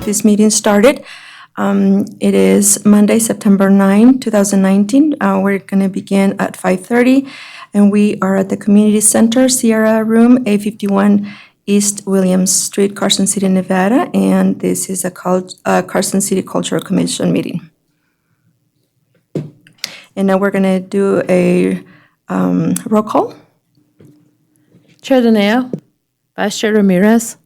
this meeting started. It is Monday, September 9, 2019. We're going to begin at 5:30, and we are at the Community Center, Sierra Room, A51 East Williams Street, Carson City, Nevada, and this is a Carson City Cultural Commission meeting. And now we're going to do a roll call. Chair Dineo, Vice Chair Ramirez,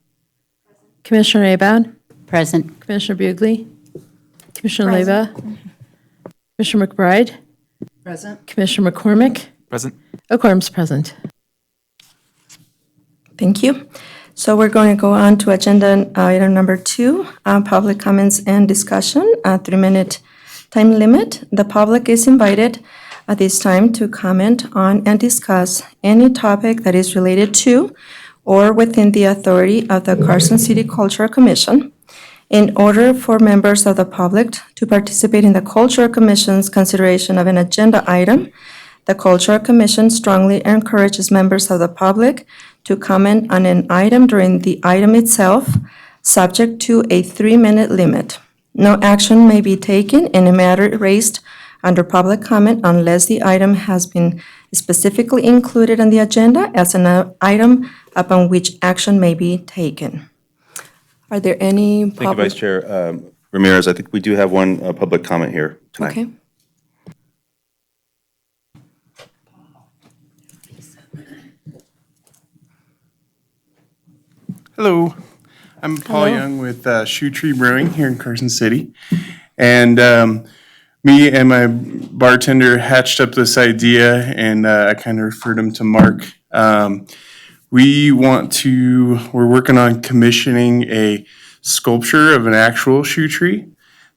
Commissioner Abad, Present. Commissioner Bugley, Commissioner Leyva, Commissioner McBride, Present. Commissioner McCormick. Present. Quorum's present. Thank you. So we're going to go on to agenda item number 2, public comments and discussion, a 3-minute time limit. The public is invited at this time to comment on and discuss any topic that is related to or within the authority of the Carson City Cultural Commission. In order for members of the public to participate in the Cultural Commission's consideration of an agenda item, the Cultural Commission strongly encourages members of the public to comment on an item during the item itself, subject to a 3-minute limit. No action may be taken in a matter raised under public comment unless the item has been specifically included on the agenda as an item upon which action may be taken. Are there any Thank you, Vice Chair Ramirez. I think we do have one public comment here tonight. Okay. Hello, I'm Paul Young with Shoe Tree Brewing here in Carson City. And me and my bartender hatched up this idea, and I kind of referred him to Mark. We're working on commissioning a sculpture of an actual shoe tree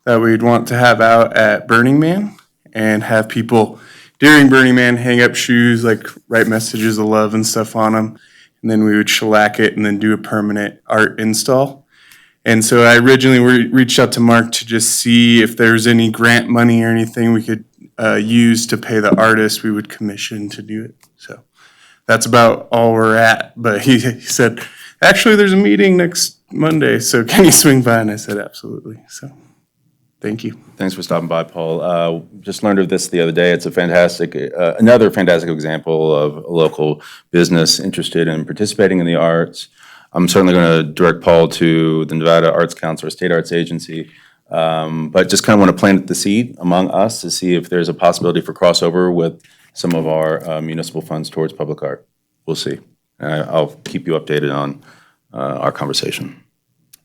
that we'd want to have out at Burning Man and have people during Burning Man hang up shoes, like write messages of love and stuff on them. And then we would shellac it and then do a permanent art install. And so I originally reached out to Mark to just see if there's any grant money or anything we could use to pay the artist we would commission to do it. So that's about all we're at. But he said, actually, there's a meeting next Monday, so can you swing by? And I said, absolutely. So thank you. Thanks for stopping by, Paul. Just learned of this the other day. It's a fantastic, another fantastic example of a local business interested in participating in the arts. I'm certainly going to direct Paul to the Nevada Arts Council or State Arts Agency, but just kind of want to plant the seed among us to see if there's a possibility for crossover with some of our municipal funds towards public art. We'll see. I'll keep you updated on our conversation.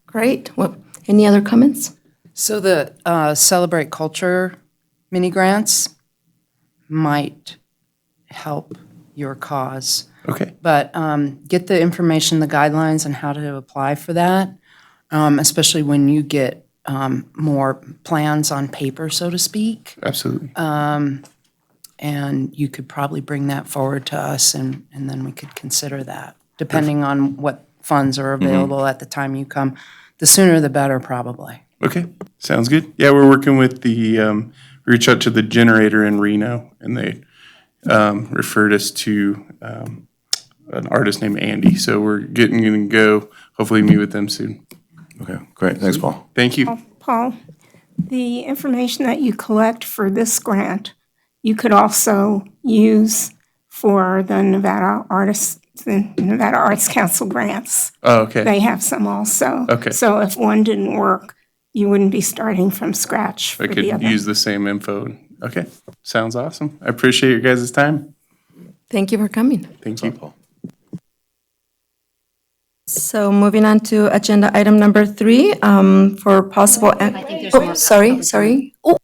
Great. Well, any other comments? So the Celebrate Culture mini grants might help your cause. Okay. But get the information, the guidelines on how to apply for that, especially when you get more plans on paper, so to speak. Absolutely. And you could probably bring that forward to us, and then we could consider that, depending on what funds are available at the time you come. The sooner the better, probably. Okay, sounds good. Yeah, we're working with we reached out to the generator in Reno, and they referred us to an artist named Andy. So we're going to go, hopefully meet with them soon. Okay, great. Thanks, Paul. Thank you. Paul, the information that you collect for this grant, you could also use for the Nevada Arts Council grants. Oh, okay. They have some also. Okay. So if one didn't work, you wouldn't be starting from scratch for I could the other. use the same info. Okay, sounds awesome. I appreciate your guys' time. Thank you for coming. Thank you. Paul. So moving on to agenda item number 3, for possible. I think there's more. Sorry. Oh,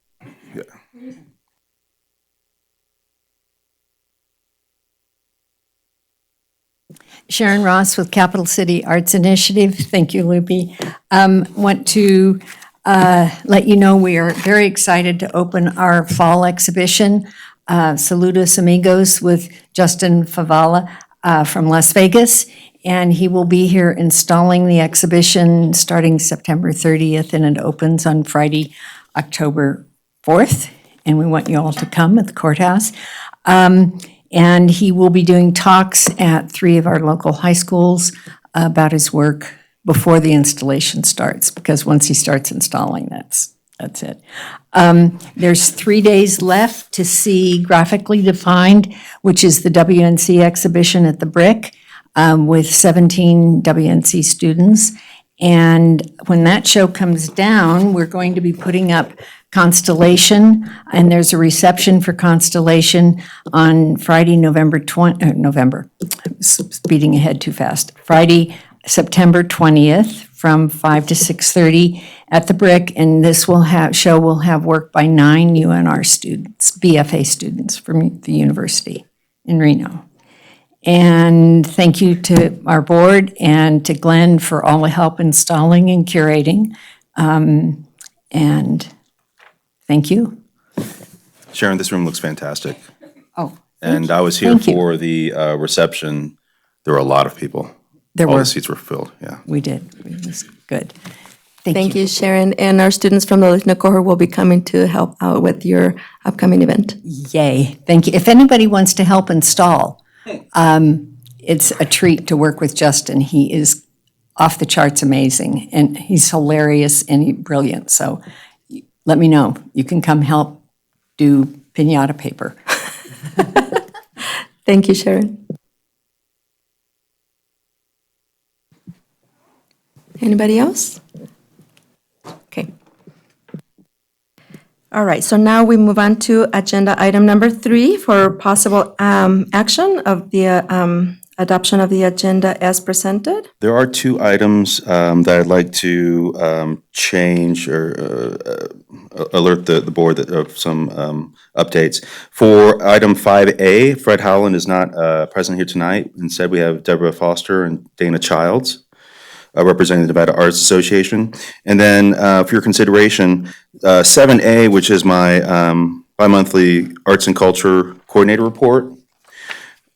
Sharon Ross with Capital City Arts Initiative. Thank you, Loopy. Want to let you know we are very excited to open our fall exhibition, Saludos Amigos, with Justin Favala from Las Vegas. And he will be here installing the exhibition starting September 30th, and it opens on Friday, October 4th. And we want you all to come at the courthouse. And he will be doing talks at 3 of our local high schools about his work before the installation starts, because once he starts installing, that's it. There's 3 days left to see Graphically Defined, which is the WNC exhibition at the Brick, with 17 WNC students. And when that show comes down, we're going to be putting up Constellation, and there's a reception for Constellation on Friday, speeding ahead too fast. Friday, September 20th, from 5 to 6:30 at the Brick, and this show will have work by 9 UNR students, BFA students from the university in Reno. And thank you to our board and to Glenn for all the help installing and curating. And thank you. Sharon, this room looks fantastic. Oh, And I was here Thank you. for the reception. There were a lot of people. There All were. the seats were filled, yeah. We did. It was good. Thank you, Sharon. And our students from the Latino cohort will be coming to help out with your upcoming event. Yay. Thank you. If anybody wants to help install, it's a treat to work with Justin. He is off the charts amazing, and he's hilarious and brilliant. So let me know. You can come help do piñata paper. Thank you, Sharon. Anybody else? Okay. All right, so now we move on to agenda item number 3 for possible action of the adoption of the agenda as presented. There are 2 items that I'd like to change or alert the board of some updates. For item 5A, Fred Howland is not present here tonight. Instead, we have Deborah Foster and Dana Childs representing the Nevada Arts Association. And then for your consideration, 7A, which is my bi-monthly Arts and Culture Coordinator Report.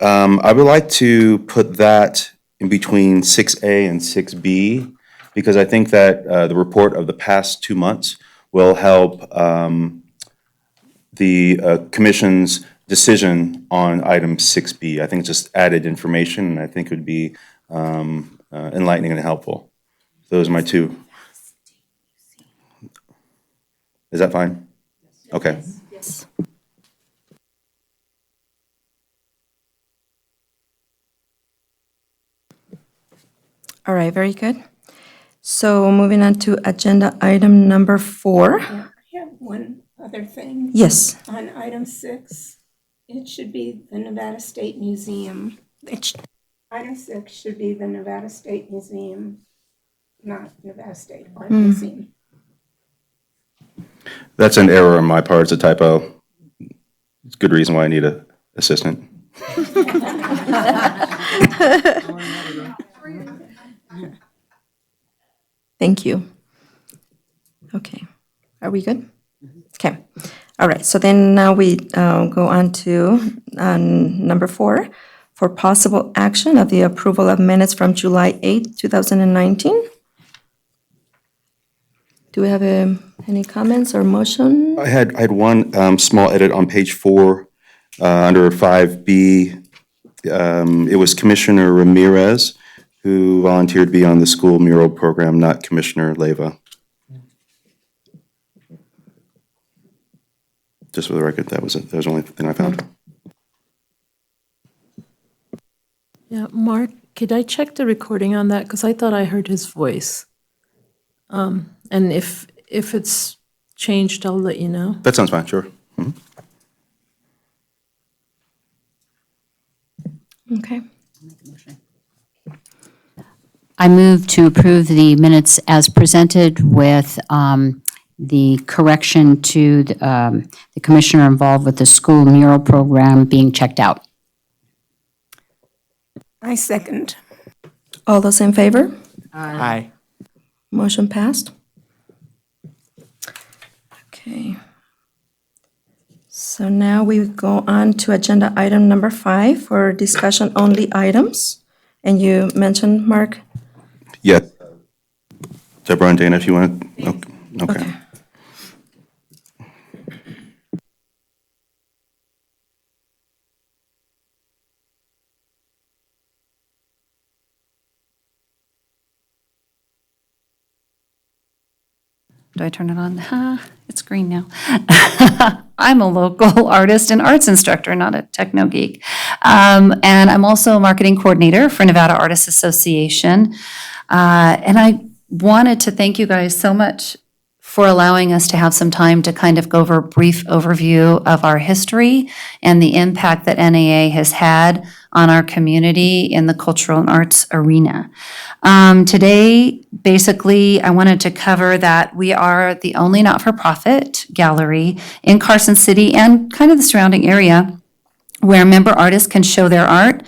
I would like to put that in between 6A and 6B, because I think that the report of the past 2 months will help the commission's decision on item 6B. I think it's just added information, and I think it would be enlightening and helpful. Those are my 2. Is that fine? Okay. Yes. All right, very good. So moving on to agenda item number 4. I have one other thing. Yes, On item 6, it should be the Nevada State Museum. Item 6 should be the Nevada State Museum, not Nevada State Art Museum. That's an error on my part. It's a typo. It's a good reason why I need an assistant. thank you. Okay, are we good? Okay, all right, so then now we go on to number 4, for possible action of the approval of minutes from July 8th, 2019. Do we have any comments or motion? I had one small edit on page 4 under 5B. It was Commissioner Ramirez who volunteered to be on the school mural program, not Commissioner Leyva. Just for the record, that was it. That was the only thing I found. Yeah, Mark, could I check the recording on that? Because I thought I heard his voice. And if it's changed, I'll let you know. That sounds fine, sure. Okay, I move to approve the minutes as presented with the correction to the commissioner involved with the school mural program being checked out. I second. all those in favor? Aye. Motion passed. Okay. So now we go on to agenda item number 5 for discussion only items. And you mentioned, Mark? Yeah. Deborah and Dana, if you want to, okay. Do I turn it on? It's green now. I'm a local artist and arts instructor, not a techno geek. And I'm also a marketing coordinator for Nevada Artists Association. And I wanted to thank you guys so much for allowing us to have some time to kind of go over a brief overview of our history and the impact that NAA has had on our community in the cultural and arts arena. Today, basically, I wanted to cover that we are the only not-for-profit gallery in Carson City and kind of the surrounding area where member artists can show their art.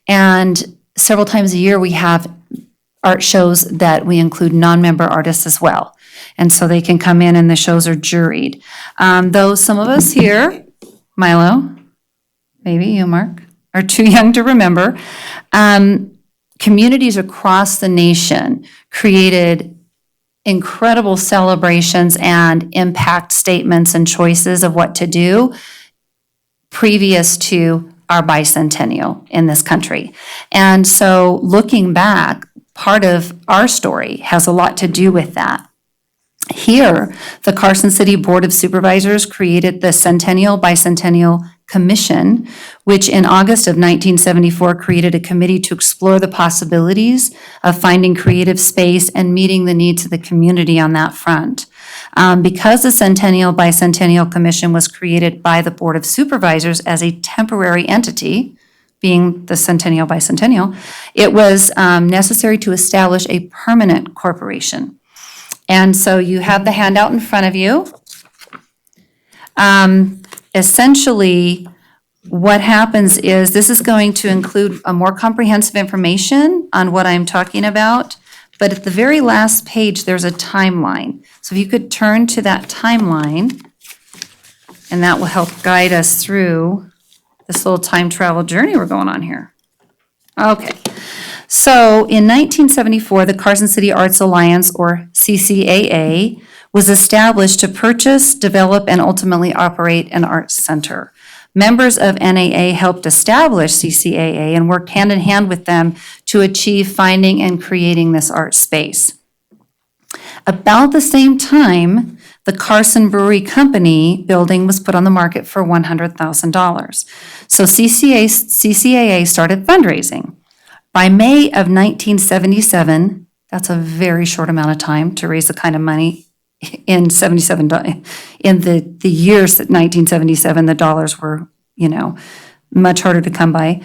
And several times a year, we have art shows that we include non-member artists as well. And so they can come in and the shows are juried. Though some of us here, Milo, maybe you, Mark, are too young to remember, communities across the nation created incredible celebrations and impact statements and choices of what to do previous to our bicentennial in this country. And so looking back, part of our story has a lot to do with that. Here, the Carson City Board of Supervisors created the Centennial Bicentennial Commission, which in August of 1974 created a committee to explore the possibilities of finding creative space and meeting the needs of the community on that front. Because the Centennial Bicentennial Commission was created by the Board of Supervisors as a temporary entity, being the Centennial Bicentennial, it was necessary to establish a permanent corporation. And so you have the handout in front of you. Essentially, what happens is this is going to include a more comprehensive information on what I'm talking about. But at the very last page, there's a timeline. So if you could turn to that timeline, and that will help guide us through this little time travel journey we're going on here. Okay. So in 1974, the Carson City Arts Alliance, or CCAA, was established to purchase, develop, and ultimately operate an arts center. Members of NAA helped establish CCAA and worked hand in hand with them to achieve finding and creating this art space. About the same time, the Carson Brewery Company building was put on the market for $100,000. So CCAA started fundraising. By May of 1977, that's a very short amount of time to raise the kind of money in 77, in the years that 1977, the dollars were, much harder to come by.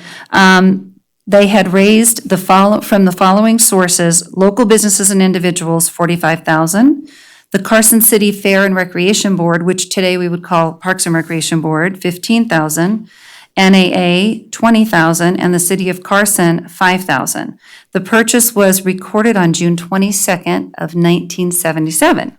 They had raised from the following sources: local businesses and individuals, $45,000. The Carson City Fair and Recreation Board, which today we would call Parks and Recreation Board, $15,000. NAA, $20,000, and the City of Carson, $5,000. The purchase was recorded on June 22nd of 1977.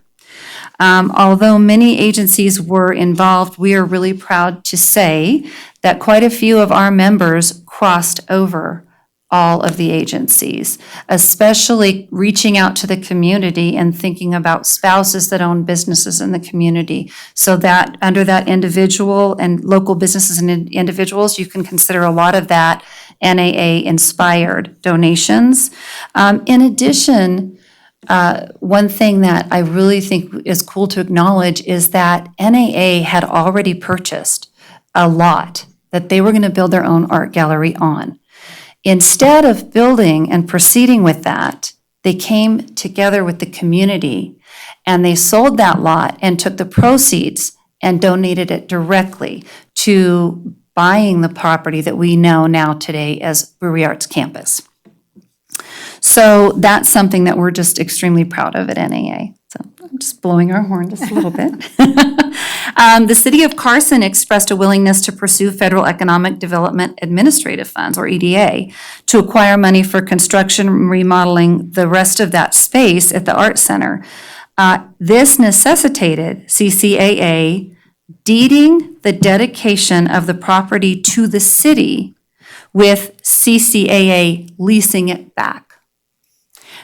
Although many agencies were involved, we are really proud to say that quite a few of our members crossed over all of the agencies, especially reaching out to the community and thinking about spouses that own businesses in the community. So that under that individual and local businesses and individuals, you can consider a lot of that NAA-inspired donations. In addition, one thing that I really think is cool to acknowledge is that NAA had already purchased a lot that they were going to build their own art gallery on. Instead of building and proceeding with that, they came together with the community and they sold that lot and took the proceeds and donated it directly to buying the property that we know now today as Brewery Arts Campus. So that's something that we're just extremely proud of at NAA. So I'm just blowing our horn just a little bit. The City of Carson expressed a willingness to pursue Federal Economic Development Administrative Funds, or EDA, to acquire money for construction and remodeling the rest of that space at the Art Center. This necessitated CCAA deeding the dedication of the property to the city, with CCAA leasing it back.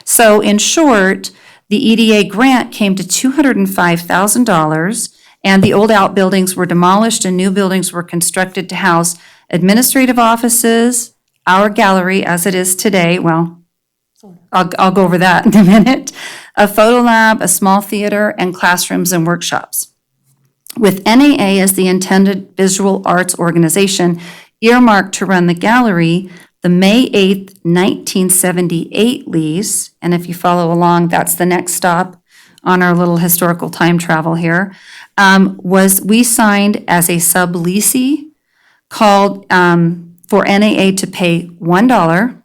So in short, the EDA grant came to $205,000, and the old outbuildings were demolished and new buildings were constructed to house administrative offices, our gallery as it is today, well, I'll go over that in a minute, a photo lab, a small theater, and classrooms and workshops. With NAA as the intended visual arts organization earmarked to run the gallery, the May 8th, 1978 lease, and if you follow along, that's the next stop on our little historical time travel here, we signed as a subleasee called for NAA to pay $1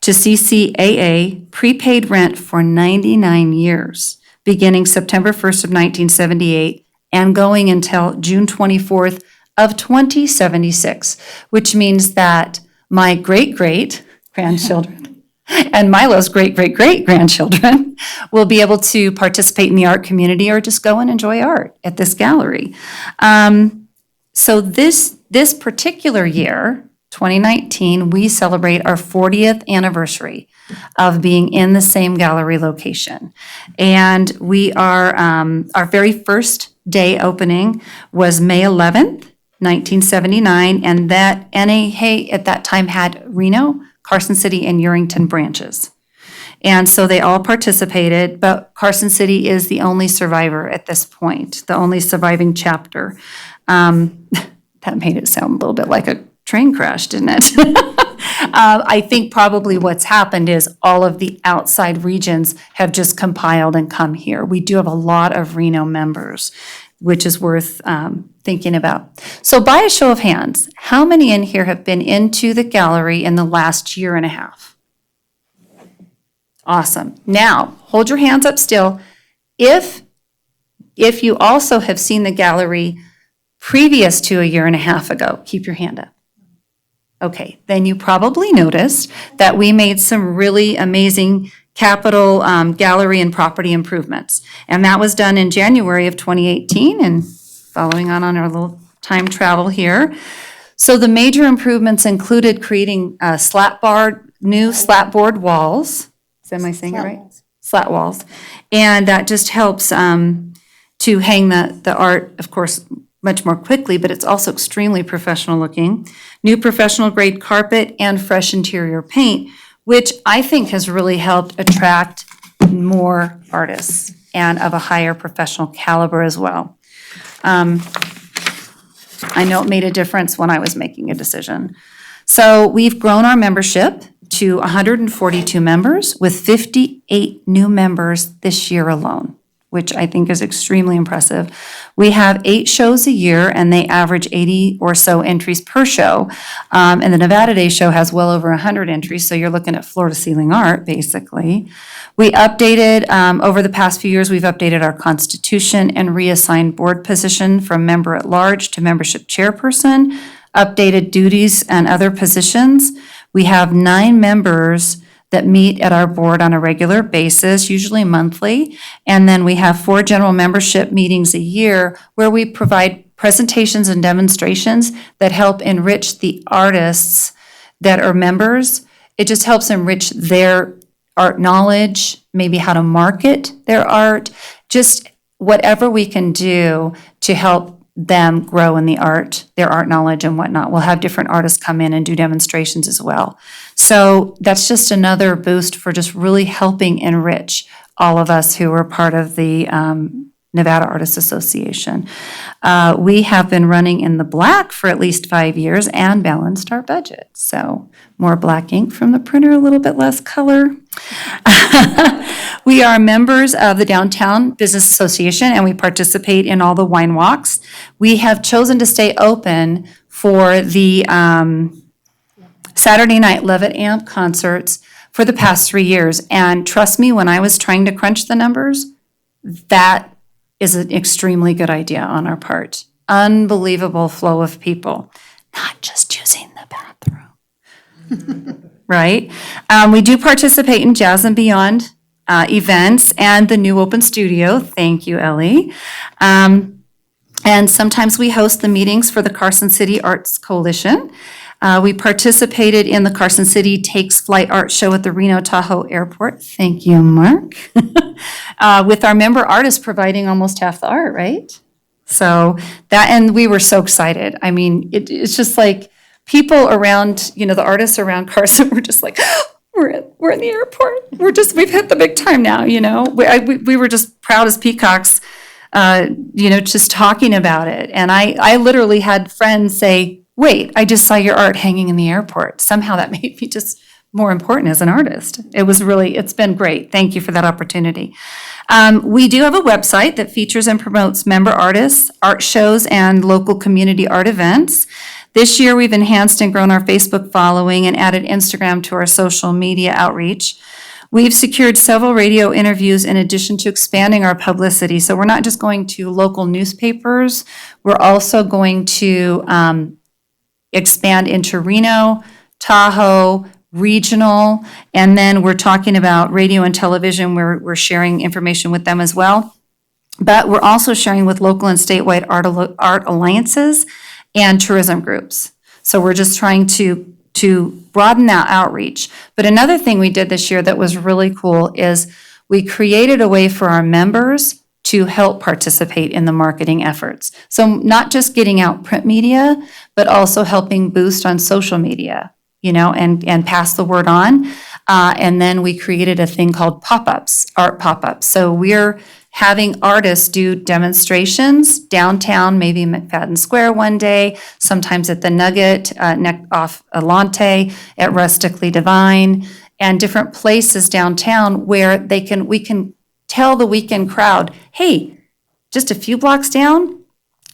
to CCAA prepaid rent for 99 years, beginning September 1st of 1978 and going until June 24th of 2076, which means that my great-great-grandchildren and Milo's great-great-great-grandchildren will be able to participate in the art community or just go and enjoy art at this gallery. So this particular year, 2019, we celebrate our 40th anniversary of being in the same gallery location. And we are, our very first day opening was May 11th, 1979, and that NAA at that time had Reno, Carson City, and Urington branches. And so they all participated, but Carson City is the only survivor at this point, the only surviving chapter. That made it sound a little bit like a train crash, didn't it? I think probably what's happened is all of the outside regions have just compiled and come here. We do have a lot of Reno members, which is worth thinking about. So by a show of hands, how many in here have been into the gallery in the last year and a half? Awesome. Now, hold your hands up still. If you also have seen the gallery previous to a year and a half ago, keep your hand up. Okay, then you probably noticed that we made some really amazing capital gallery and property improvements. And that was done in January of 2018, and following on our little time travel here. So the major improvements included creating new slatboard walls. Am I saying it right? Slat walls. And that just helps to hang the art, of course, much more quickly, but it's also extremely professional looking. New professional grade carpet and fresh interior paint, which I think has really helped attract more artists and of a higher professional caliber as well. I know it made a difference when I was making a decision. So we've grown our membership to 142 members with 58 new members this year alone, which I think is extremely impressive. We have 8 shows a year, and they average 80 or so entries per show. And the Nevada Day show has well over 100 entries, so you're looking at floor-to-ceiling art, basically. We updated, over the past few years, we've updated our constitution and reassigned board position from member-at-large to membership chairperson, updated duties and other positions. We have 9 members that meet at our board on a regular basis, usually monthly. And then we have 4 general membership meetings a year where we provide presentations and demonstrations that help enrich the artists that are members. It just helps enrich their art knowledge, maybe how to market their art, just whatever we can do to help them grow in their art knowledge and whatnot. We'll have different artists come in and do demonstrations as well. So that's just another boost for just really helping enrich all of us who are part of the Nevada Artists Association. We have been running in the black for at least 5 years and balanced our budget. So more black ink from the printer, a little bit less color. We are members of the Downtown Business Association, and we participate in all the wine walks. We have chosen to stay open for the Saturday night Levitt Amp concerts for the past 3 years. And trust me, when I was trying to crunch the numbers, that is an extremely good idea on our part. Unbelievable flow of people, not just using the bathroom. Right? We do participate in Jazz and Beyond events and the new open studio. Thank you, Ellie. And sometimes we host the meetings for the Carson City Arts Coalition. We participated in the Carson City Takes Flight Art Show at the Reno Tahoe Airport. Thank you, Mark. With our member artists providing almost half the art, right? So that, and we were so excited. I mean, it's just like people around, the artists around Carson were just like, we're in the airport. We've hit the big time now, you know. We were just proud as peacocks, you know, just talking about it. And I literally had friends say, wait, I just saw your art hanging in the airport. Somehow that made me just more important as an artist. It's been great. Thank you for that opportunity. We do have a website that features and promotes member artists, art shows, and local community art events. This year, we've enhanced and grown our Facebook following and added Instagram to our social media outreach. We've secured several radio interviews in addition to expanding our publicity. So we're not just going to local newspapers, we're also going to expand into Reno, Tahoe, regional, and then we're talking about radio and television where we're sharing information with them as well. But we're also sharing with local and statewide art alliances and tourism groups. So we're just trying to broaden that outreach. But another thing we did this year that was really cool is we created a way for our members to help participate in the marketing efforts. So not just getting out print media, but also helping boost on social media, you know, and pass the word on. And then we created a thing called pop-ups, art pop-ups. So we're having artists do demonstrations downtown, maybe McFadden Square one day, sometimes at the Nugget, off Alante, at Rustically Divine, and different places downtown where we can tell the weekend crowd, hey, just a few blocks down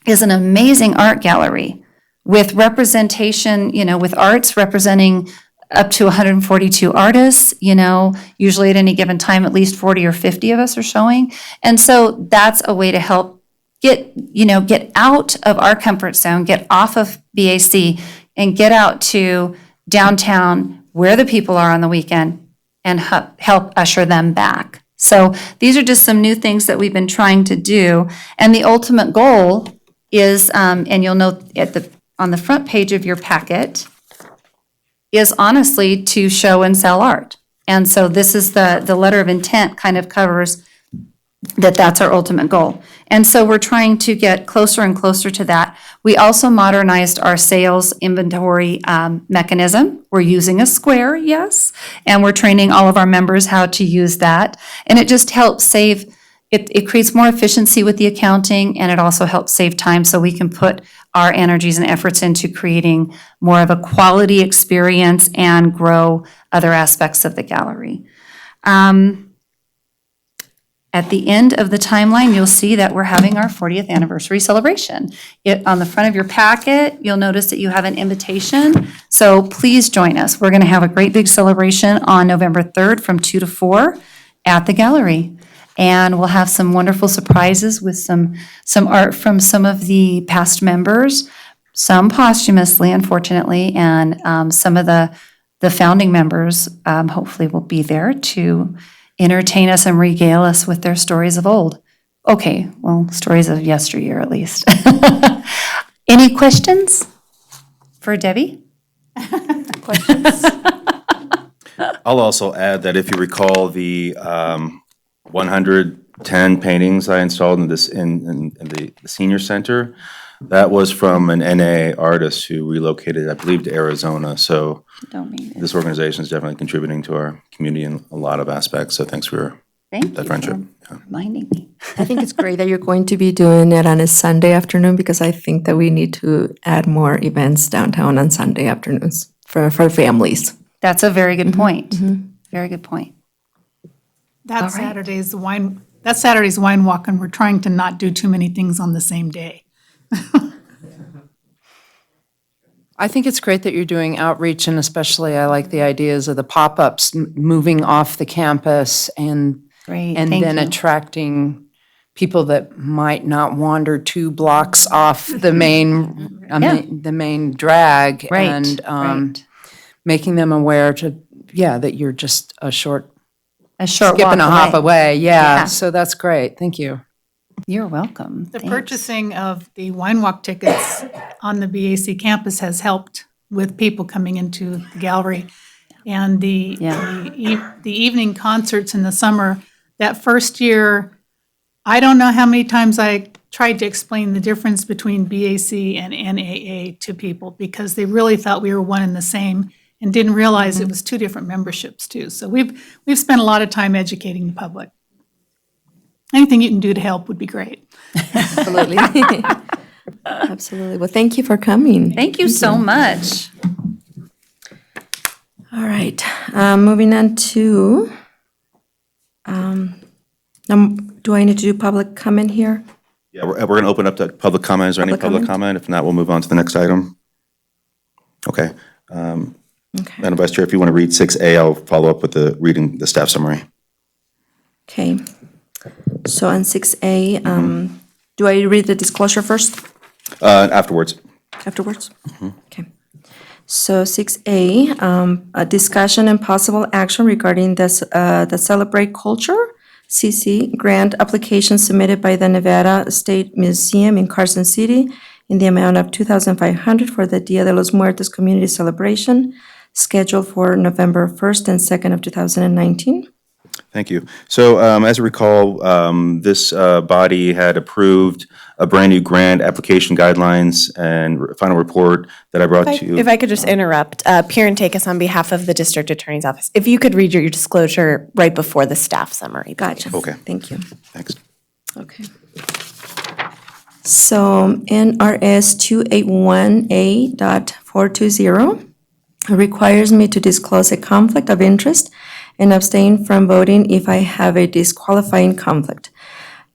is an amazing art gallery with representation, you know, with arts representing up to 142 artists, you know, usually at any given time, at least 40 or 50 of us are showing. And so that's a way to help get out of our comfort zone, get off of BAC and get out to downtown where the people are on the weekend and help usher them back. So these are just some new things that we've been trying to do. And the ultimate goal is, and you'll note on the front page of your packet, is honestly to show and sell art. And so this is the letter of intent kind of covers that's our ultimate goal. And so we're trying to get closer and closer to that. We also modernized our sales inventory mechanism. We're using a Square, yes, and we're training all of our members how to use that. And it just helps save, it creates more efficiency with the accounting, and it also helps save time so we can put our energies and efforts into creating more of a quality experience and grow other aspects of the gallery. At the end of the timeline, you'll see that we're having our 40th anniversary celebration. On the front of your packet, you'll notice that you have an invitation. So please join us. We're going to have a great big celebration on November 3rd from 2 to 4 at the gallery. And we'll have some wonderful surprises with some art from some of the past members, some posthumously, unfortunately, and some of the founding members hopefully will be there to entertain us and regale us with their stories of old. Okay, well, stories of yesteryear at least. Any questions for Debbie? I'll also add that if you recall the 110 paintings I installed in the senior center, that was from an NA artist who relocated, I believe, to Arizona. So this organization is definitely contributing to our community in a lot of aspects. So thanks for that friendship. For reminding me. I think it's great that you're going to be doing it on a Sunday afternoon, because I think that we need to add more events downtown on Sunday afternoons for families. That's a very good point. Very good point. That Saturday's wine walk, and we're trying to not do too many things on the same day. I think it's great that you're doing outreach, and especially I like the ideas of the pop-ups moving off the campus and Great, and thank then you. attracting people that might not wander 2 blocks off the main the main drag, Right, and right. making them aware that you're just a short Skip skip and a hop away. Yeah. So that's great. Thank you. You're welcome. The Thanks. purchasing of the wine walk tickets on the BAC campus has helped with people coming into the gallery. And the evening concerts in the summer, that first year, I don't know how many times I tried to explain the difference between BAC and NAA to people, because they really thought we were one and the same. and didn't realize it was two different memberships too. So we've spent a lot of time educating the public. Anything you can do to help would be great. Absolutely. Absolutely. Well, thank you for coming. Thank you so much. All right, moving on to, do I need to do public comment here? Yeah, we're going to open up to public comment. Is there any Public public comment? comment? If not, we'll move on to the next item. Okay. Okay. Madam Vice Chair, if you want to read 6A, I'll follow up with reading the staff summary. Okay. So on 6A, do I read the disclosure first? Afterwards. Afterwards? Okay. So 6A, a discussion and possible action regarding this, the Celebrate Culture, CC, grant application submitted by the Nevada State Museum in Carson City in the amount of $2,500 for the Dia de los Muertos community celebration, scheduled for November 1st and 2nd of 2019. Thank you. So as you recall, this body had approved a brand-new grant application guidelines and final report that I brought to you. If I could just interrupt, Piran Takis on behalf of the District Attorney's Office, if you could read your disclosure right before the staff summary. Gotcha. Okay. Thank you. Thanks. Okay. So NRS 281A.420 requires me to disclose a conflict of interest and abstain from voting if I have a disqualifying conflict.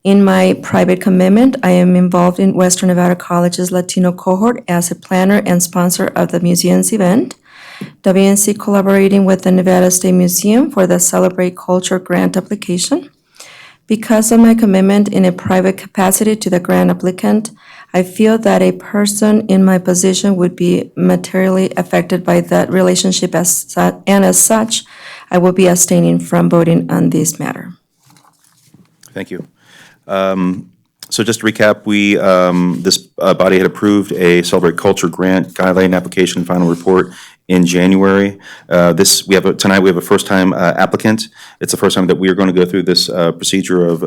In my private commitment, I am involved in Western Nevada College's Latino cohort as a planner and sponsor of the museum's event. WNC collaborating with the Nevada State Museum for the Celebrate Culture grant application. Because of my commitment in a private capacity to the grant applicant, I feel that a person in my position would be materially affected by that relationship and as such, I will be abstaining from voting on this matter. Thank you. So just to recap, this body had approved a Celebrate Culture grant guideline application final report in January. Tonight we have a first-time applicant. It's the first time that we are going to go through this procedure of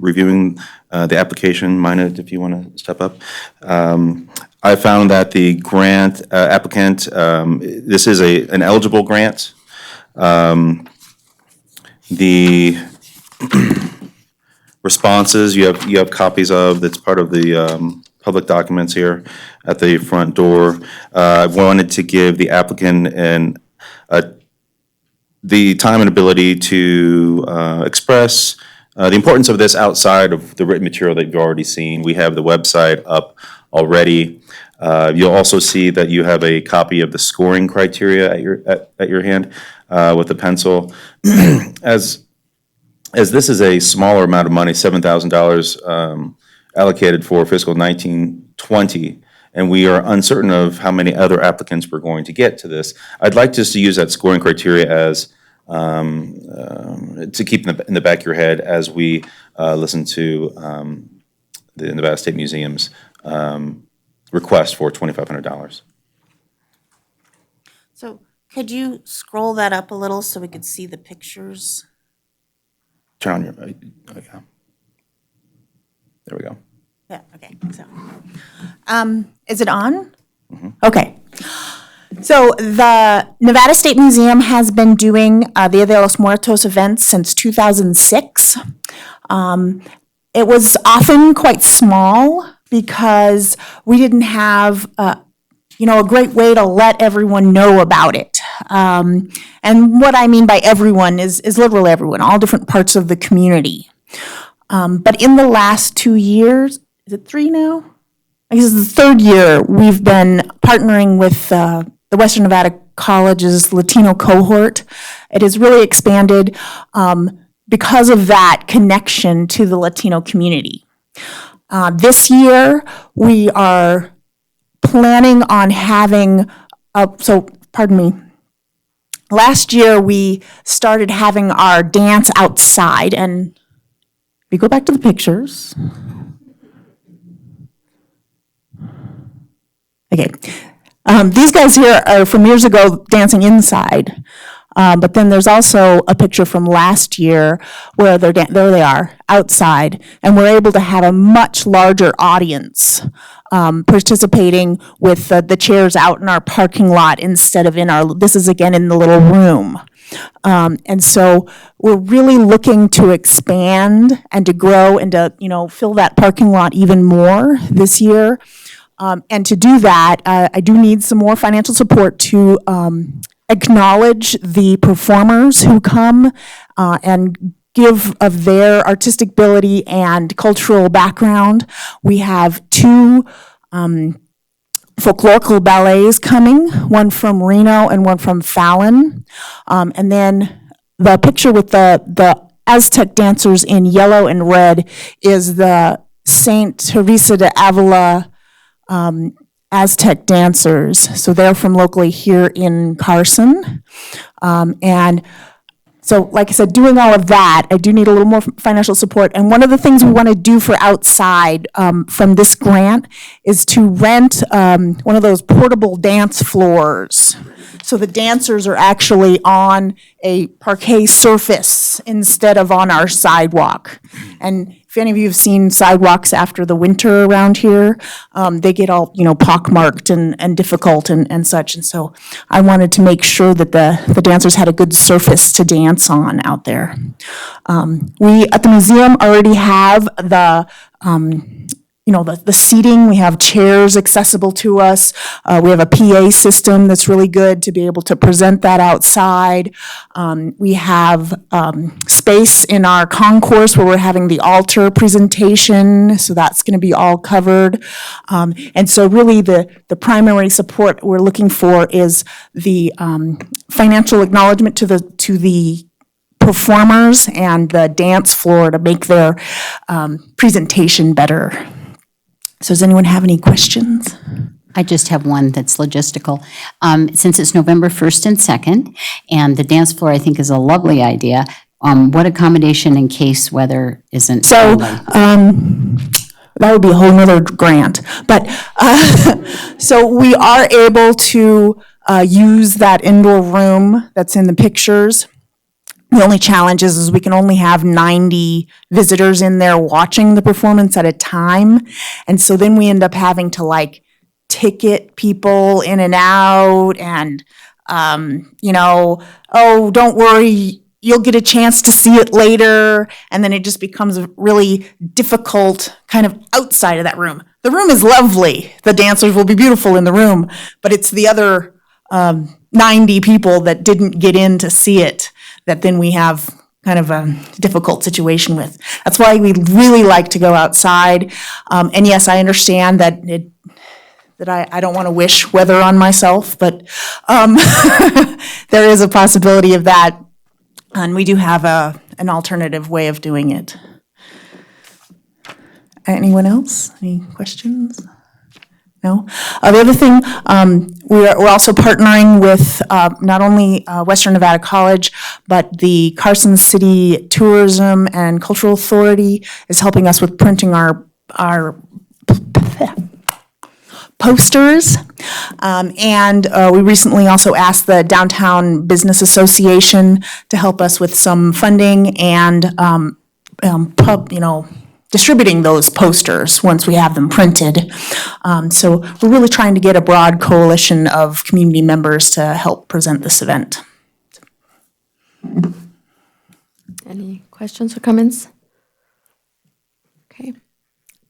reviewing the application. Minot, if you want to step up. I found that the grant applicant, this is an eligible grant. The responses you have copies of, that's part of the public documents here at the front door. I wanted to give the applicant the time and ability to express the importance of this outside of the written material that you've already seen. We have the website up already. You'll also see that you have a copy of the scoring criteria at your hand with a pencil. As this is a smaller amount of money, $7,000 allocated for fiscal 1920, and we are uncertain of how many other applicants we're going to get to this, I'd like just to use that scoring criteria as to keep in the back of your head as we listen to the Nevada State Museum's request for $2,500. So could you scroll that up a little so we could see the pictures? Turn on your, yeah. There we go. Yeah, okay, so. Is it on? Okay. So the Nevada State Museum has been doing Dia de los Muertos events since 2006. It was often quite small because we didn't have a great way to let everyone know about it. And what I mean by everyone is literally everyone, all different parts of the community. But in the last 2 years, is it 3 now? I guess it's the 3rd year, we've been partnering with the Western Nevada College's Latino cohort. It has really expanded because of that connection to the Latino community. This year, we are planning on having, last year we started having our dance outside, and if you go back to the pictures. Okay, these guys here are from years ago dancing inside. But then there's also a picture from last year where there they are outside, and we're able to have a much larger audience participating with the chairs out in our parking lot instead of this is again in the little room. And so we're really looking to expand and to grow and to, fill that parking lot even more this year. And to do that, I do need some more financial support to acknowledge the performers who come and give of their artistic ability and cultural background. We have 2 folklorical ballets coming, one from Reno and one from Fallon. And then the picture with the Aztec dancers in yellow and red is the Saint Teresa de Avila Aztec dancers. So they're from locally here in Carson. And so, like I said, doing all of that, I do need a little more financial support. And one of the things we want to do for outside from this grant is to rent one of those portable dance floors. So the dancers are actually on a parquet surface instead of on our sidewalk. And if any of you have seen sidewalks after the winter around here, they get all, pockmarked and difficult and such. And so I wanted to make sure that the dancers had a good surface to dance on out there. We, at the museum, already have the seating. We have chairs accessible to us. We have a PA system that's really good to be able to present that outside. We have space in our concourse where we're having the altar presentation, so that's going to be all covered. And so really the primary support we're looking for is the financial acknowledgement to the performers and the dance floor to make their presentation better. So does anyone have any questions? I just have one that's logistical. Since it's November 1st and 2nd, and the dance floor, I think, is a lovely idea, what accommodation in case weather isn't So, friendly? that would be a whole nother grant. But, so we are able to use that indoor room that's in the pictures. The only challenge is we can only have 90 visitors in there watching the performance at a time. And so then we end up having to ticket people in and out and, oh, don't worry, you'll get a chance to see it later. And then it just becomes a really difficult kind of outside of that room. The room is lovely. The dancers will be beautiful in the room, but it's the other 90 people that didn't get in to see it that then we have kind of a difficult situation with. That's why we really like to go outside. And yes, I understand that I don't want to wish weather on myself, but there is a possibility of that. And we do have an alternative way of doing it. Anyone else? Any questions? No? The other thing, we're also partnering with not only Western Nevada College, but the Carson City Tourism and Cultural Authority is helping us with printing our posters. And we recently also asked the Downtown Business Association to help us with some funding and distributing those posters once we have them printed. So we're really trying to get a broad coalition of community members to help present this event. Any questions or comments? Okay,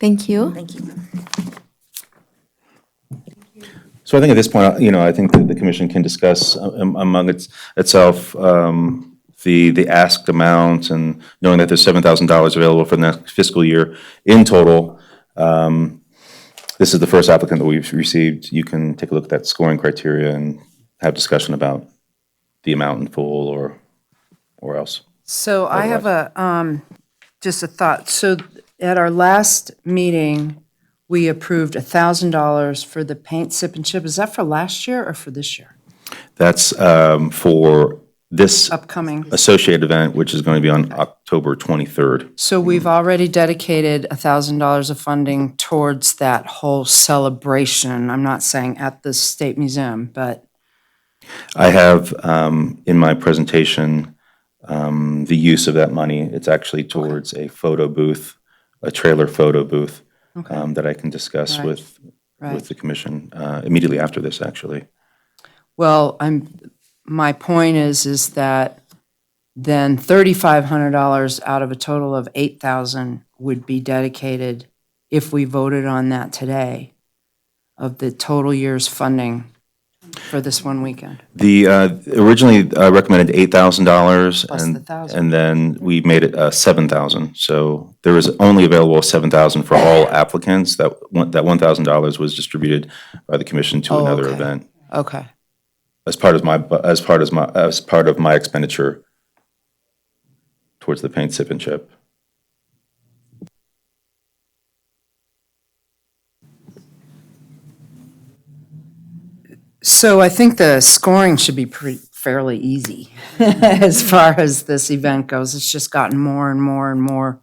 thank you. Thank you. So I think at this point, I think that the commission can discuss among itself the asked amount, and knowing that there's $7,000 available for the next fiscal year in total. This is the first applicant that we've received. You can take a look at that scoring criteria and have discussion about the amount in full or else. So I have just a thought. So at our last meeting, we approved $1,000 for the paint sip and chip. Is that for last year or for this year? That's for this Upcoming. associated event, which is going to be on October 23rd. So we've already dedicated $1,000 of funding towards that whole celebration. I'm not saying at the State Museum, but I have in my presentation the use of that money. It's actually towards a photo booth, a trailer photo booth that I can discuss Right. with the commission immediately after this, actually. Well, my point is that then $3,500 out of a total of $8,000 would be dedicated, if we voted on that today, of the total year's funding for this one weekend. The originally recommended $8,000, Plus the 1,000. and then we made it $7,000. So there was only available $7,000 for all applicants. That $1,000 was distributed by the commission to another okay. event Okay. as part of my expenditure towards the paint, sip, and chip. So I think the scoring should be fairly easy as far as this event goes. It's just gotten more and more and more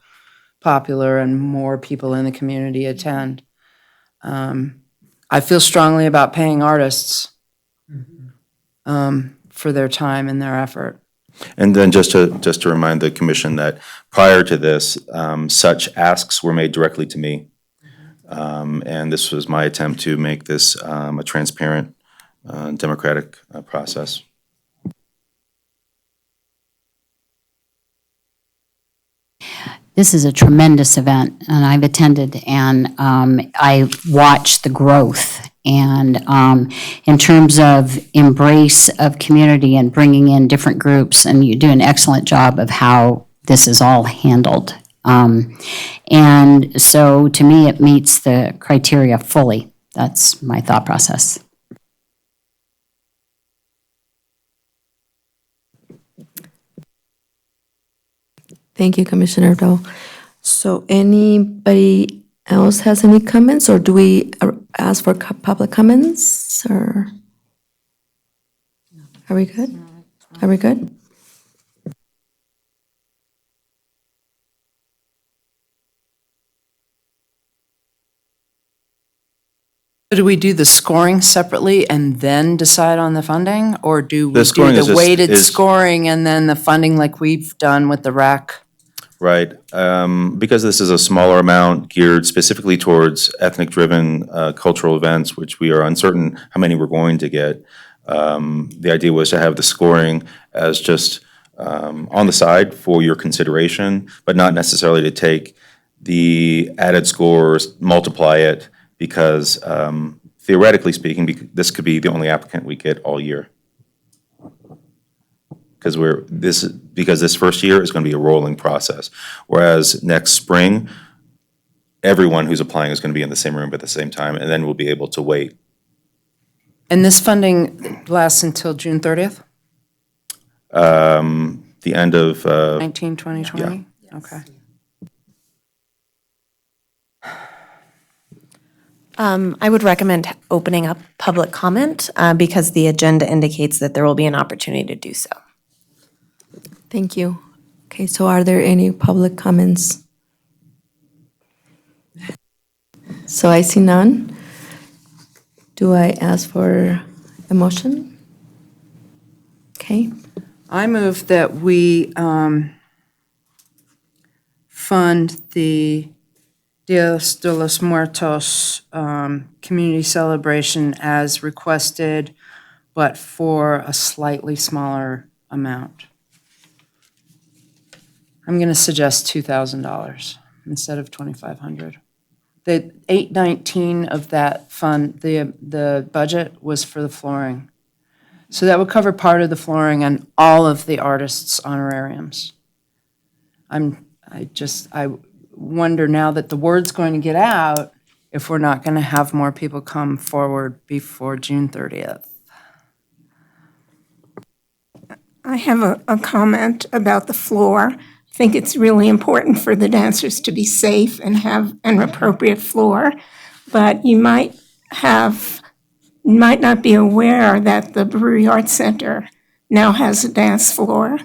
popular, and more people in the community attend. I feel strongly about paying artists for their time and their effort. And then just to remind the commission that prior to this, such asks were made directly to me. And this was my attempt to make this a transparent, democratic process. This is a tremendous event, and I've attended, and I watched the growth. And in terms of embrace of community and bringing in different groups, and you do an excellent job of how this is all handled. And so to me, it meets the criteria fully. That's my thought process. Thank you, Commissioner Doe. So anybody else has any comments, or do we ask for public comments, or? Are we good? Are we good? Do we do the scoring separately and then decide on the funding? Or do we The do scoring is the just- weighted is- scoring and then the funding like we've done with the rec? Right. Because this is a smaller amount geared specifically towards ethnic-driven cultural events, which we are uncertain how many we're going to get, the idea was to have the scoring as just on the side for your consideration, but not necessarily to take the added scores, multiply it, because theoretically speaking, this could be the only applicant we get all year. Because this first year is going to be a rolling process, whereas next spring, everyone who's applying is going to be in the same room at the same time, and then we'll be able to wait. And this funding lasts until June 30th? The end of 19, 20, 20? Okay. I would recommend opening up public comment because the agenda indicates that there will be an opportunity to do so. Thank you. Okay, so are there any public comments? So I see none. Do I ask for a motion? Okay. I move that we fund the Dios de los Muertos community celebration as requested, but for a slightly smaller amount. I'm going to suggest $2,000 instead of $2,500. The $819 of that fund, the budget was for the flooring. So that would cover part of the flooring and all of the artists' honorariums. I wonder now that the word's going to get out if we're not going to have more people come forward before June 30th. I have a comment about the floor. I think it's really important for the dancers to be safe and have an appropriate floor, but you might not be aware that the Brewery Arts Center now has a dance floor,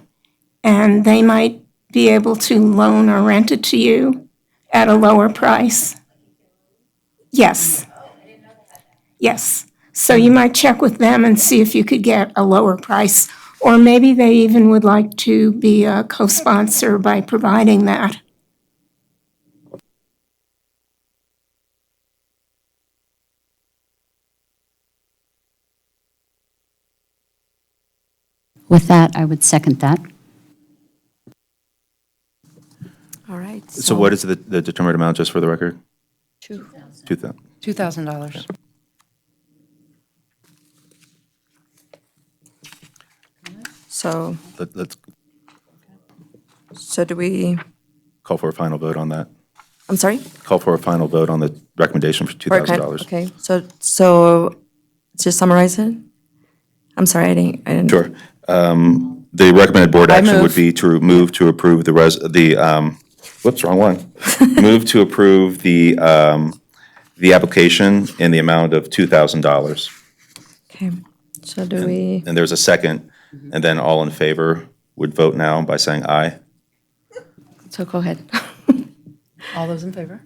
and they might be able to loan or rent it to you at a lower price. Yes. Yes. So you might check with them and see if you could get a lower price. Or maybe they even would like to be a co-sponsor by providing that. With that, I would second that. All right. So what is the determined amount, just for the record? 2,000. 2,000. $2,000. So, Let's so do we, call for a final vote on that. I'm sorry? Call for a final vote on the recommendation for $2,000. Okay, so to summarize it? I'm sorry, I didn't. Sure. The recommended board I action would move. be to move to approve whoops, wrong one. Move to approve the application in the amount of $2,000. Okay, so do we, And there's a second, and then all in favor would vote now by saying aye. so go ahead. All those in favor?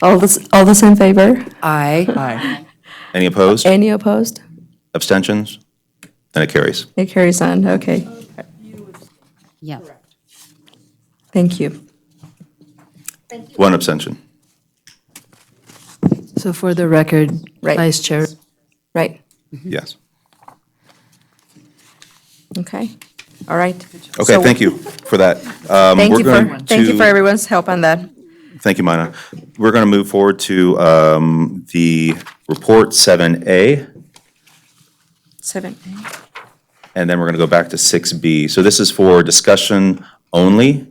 All those in favor? Aye. Any opposed? Any opposed? Abstentions? And it carries. It carries on, okay. Yeah. Thank you. One abstention. So for the record, Right. Vice Chair, Right, Yes. okay, all right. Okay, So- thank you for that. Thank We're you going thank you for to- everyone's help on that. Thank you, Mina. We're going to move forward to the report 7A, 7A. and then we're going to go back to 6B. So this is for discussion only.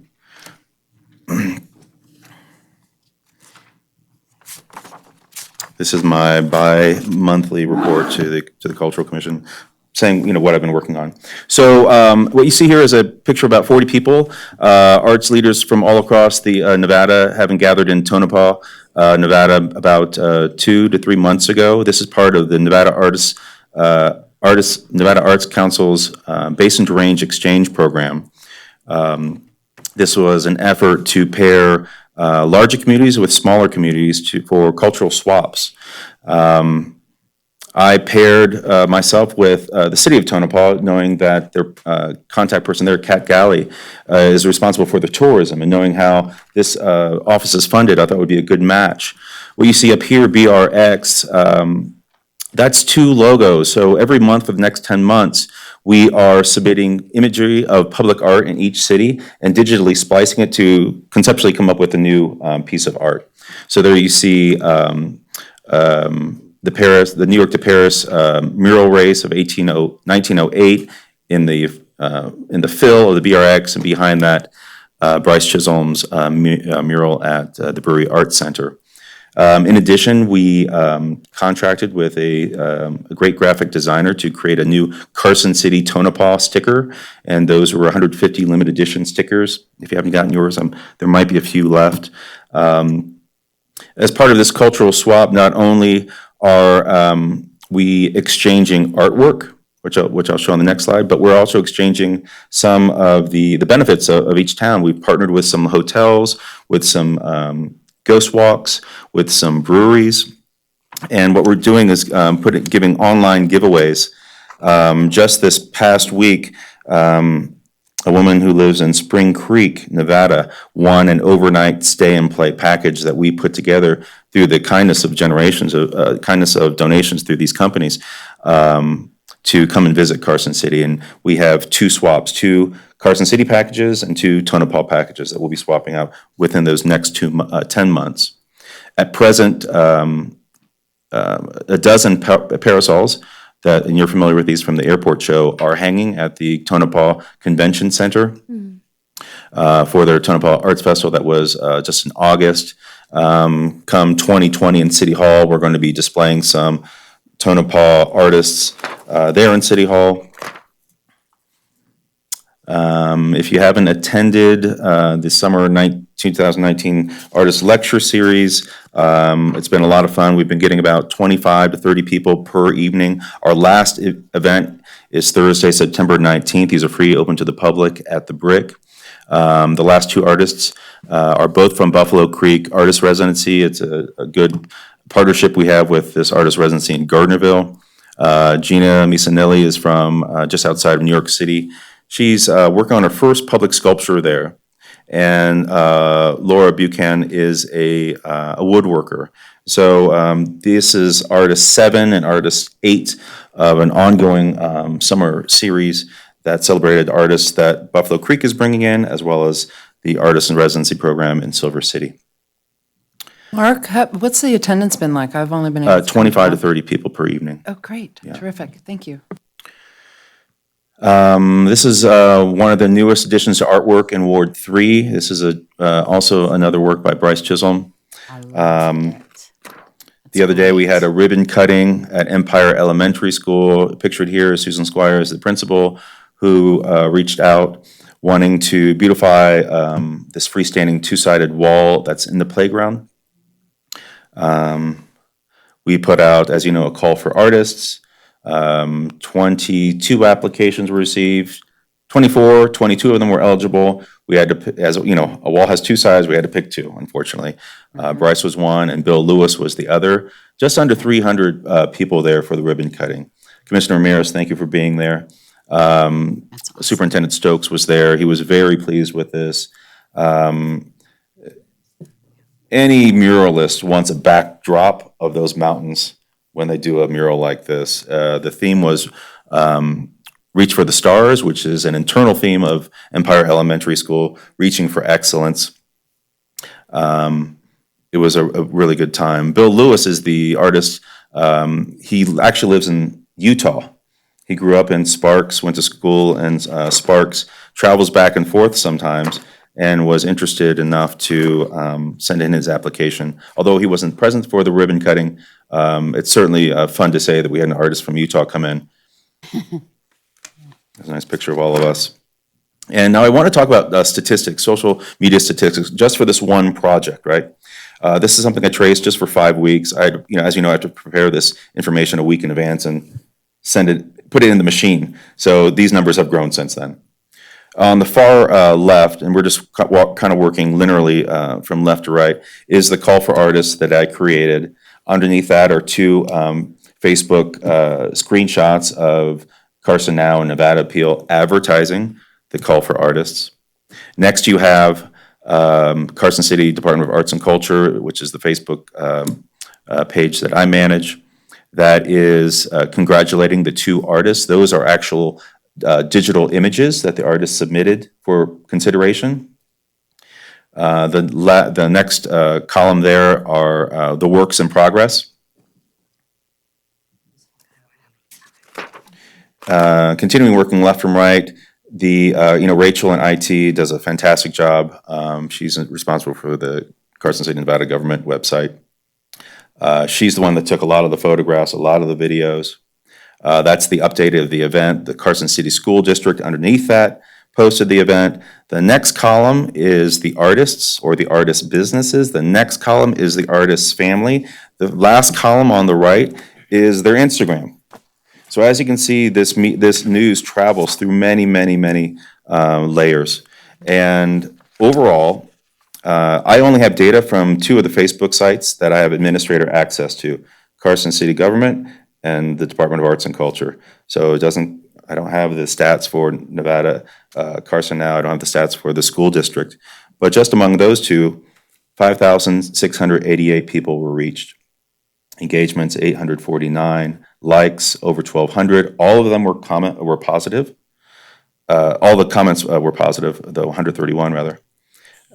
This is my bi-monthly report to the Cultural Commission, saying, what I've been working on. So what you see here is a picture of about 40 people, arts leaders from all across the Nevada, having gathered in Tonopah, Nevada, about 2 to 3 months ago. This is part of the Nevada Nevada Arts Council's Basin to Range Exchange Program. This was an effort to pair larger communities with smaller communities for cultural swaps. I paired myself with the city of Tonopah, knowing that their contact person there, Kat Galley, is responsible for the tourism, and knowing how this office is funded, I thought it would be a good match. What you see up here, BRX, that's 2 logos. So every month for the next 10 months, we are submitting imagery of public art in each city and digitally splicing it to conceptually come up with a new piece of art. So there you see the New York to Paris mural race of 1908 in the fill of the BRX, and behind that, Bryce Chisholm's mural at the Brewery Arts Center. In addition, we contracted with a great graphic designer to create a new Carson City Tonopah sticker, and those were 150 limited edition stickers. If you haven't gotten yours, there might be a few left. As part of this cultural swap, not only are we exchanging artwork, which I'll show on the next slide, but we're also exchanging some of the benefits of each town. We've partnered with some hotels, with some ghost walks, with some breweries, and what we're doing is giving online giveaways. Just this past week, a woman who lives in Spring Creek, Nevada, won an overnight stay and play package that we put together through the kindness of donations through these companies to come and visit Carson City. And we have 2 swaps, 2 Carson City packages and 2 Tonopah packages that we'll be swapping out within those next 10 months. At present, a dozen parasols and you're familiar with these from the airport show, are hanging at the Tonopah Convention Center for their Tonopah Arts Festival that was just in August. Come 2020 in City Hall, we're going to be displaying some Tonopah artists there in City Hall. If you haven't attended the summer 2019 Artist Lecture Series, it's been a lot of fun. We've been getting about 25 to 30 people per evening. Our last event is Thursday, September 19th. These are free, open to the public at the Brick. The last 2 artists are both from Buffalo Creek Artist Residency. It's a good partnership we have with this artist residency in Gardnerville. Gina Misanelli is from just outside of New York City. She's working on her first public sculpture there. And Laura Buchan is a woodworker. So this is Artist 7 and Artist 8 of an ongoing summer series that celebrated artists that Buffalo Creek is bringing in, as well as the Artist in Residency program in Silver City. Mark, what's the attendance been like? I've only been able to 25 to 30 people per evening. Oh, great. Terrific. Thank you. This is one of the newest additions to artwork in Ward 3. This is also another work by Bryce Chisholm. The other day, we had a ribbon cutting at Empire Elementary School. Pictured here is Susan Squires, the principal, who reached out wanting to beautify this freestanding two-sided wall that's in the playground. We put out, as you know, a call for artists. 22 applications were received. 22 of them were eligible. We had to, as you know, a wall has two sides. We had to pick two, unfortunately. Bryce was one, and Bill Lewis was the other. Just under 300 people there for the ribbon cutting. Commissioner Ramirez, thank you for being there. Superintendent Stokes was there. He was very pleased with this. Any muralist wants a backdrop of those mountains when they do a mural like this. The theme was Reach for the Stars, which is an internal theme of Empire Elementary School, reaching for excellence. It was a really good time. Bill Lewis is the artist. He actually lives in Utah. He grew up in Sparks, went to school in Sparks, travels back and forth sometimes, and was interested enough to send in his application. Although he wasn't present for the ribbon cutting, it's certainly fun to say that we had an artist from Utah come in. There's a nice picture of all of us. And now I want to talk about statistics, social media statistics, just for this one project, right? This is something I traced just for 5 weeks. As you know, I have to prepare this information a week in advance and put it in the machine. So these numbers have grown since then. On the far left, and we're just kind of working linearly from left to right, is the call for artists that I created. Underneath that are two Facebook screenshots of Carson Now and Nevada Appeal advertising the call for artists. Next, you have Carson City Department of Arts and Culture, which is the Facebook page that I manage, that is congratulating the two artists. Those are actual digital images that the artist submitted for consideration. The next column there are the works in progress. Continuing working left from right, Rachel in IT does a fantastic job. She's responsible for the Carson City, Nevada government website. She's the one that took a lot of the photographs, a lot of the videos. That's the update of the event. The Carson City School District underneath that posted the event. The next column is the artists or the artist businesses. The next column is the artist's family. The last column on the right is their Instagram. So as you can see, this news travels through many layers. And overall, I only have data from two of the Facebook sites that I have administrator access to, Carson City Government and the Department of Arts and Culture. So I don't have the stats for Nevada, Carson Now, I don't have the stats for the school district. But just among those two, 5,688 people were reached. Engagements, 849. Likes, over 1,200. All of them were positive. All the comments were positive, though 131 rather,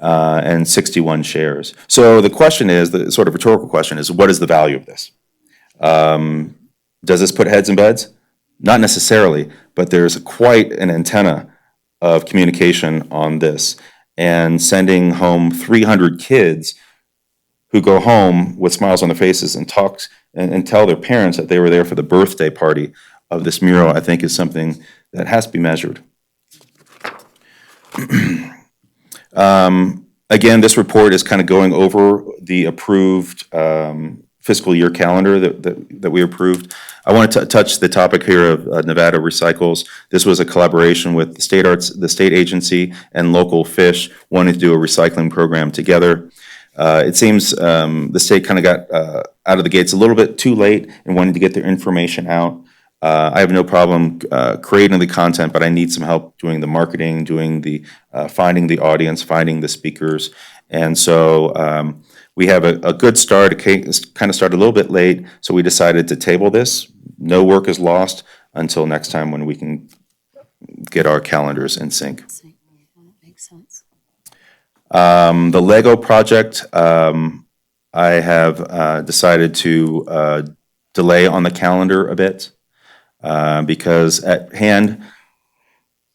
and 61 shares. So the question is, the sort of rhetorical question is, what is the value of this? Does this put heads in beds? Not necessarily, but there's quite an antenna of communication on this, and sending home 300 kids who go home with smiles on their faces and talk and tell their parents that they were there for the birthday party of this mural, I think is something that has to be measured. Again, this report is kind of going over the approved fiscal year calendar that we approved. I want to touch the topic here of Nevada Recycles. This was a collaboration with the state agency and local fish wanting to do a recycling program together. It seems the state kind of got out of the gates a little bit too late in wanting to get their information out. I have no problem creating the content, but I need some help doing the marketing, doing the finding the audience, finding the speakers. And so we have a good start. It kind of started a little bit late, so we decided to table this. No work is lost until next time when we can get our calendars in sync. Makes sense. The Lego project, I have decided to delay on the calendar a bit because at hand,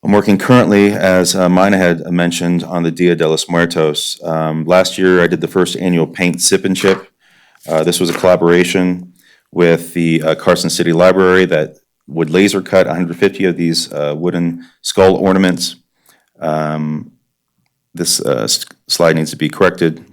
I'm working currently, as Mina had mentioned, on the Dia de los Muertos. Last year, I did the first annual Paint Sip and Chip. This was a collaboration with the Carson City Library that would laser cut 150 of these wooden skull ornaments. This slide needs to be corrected.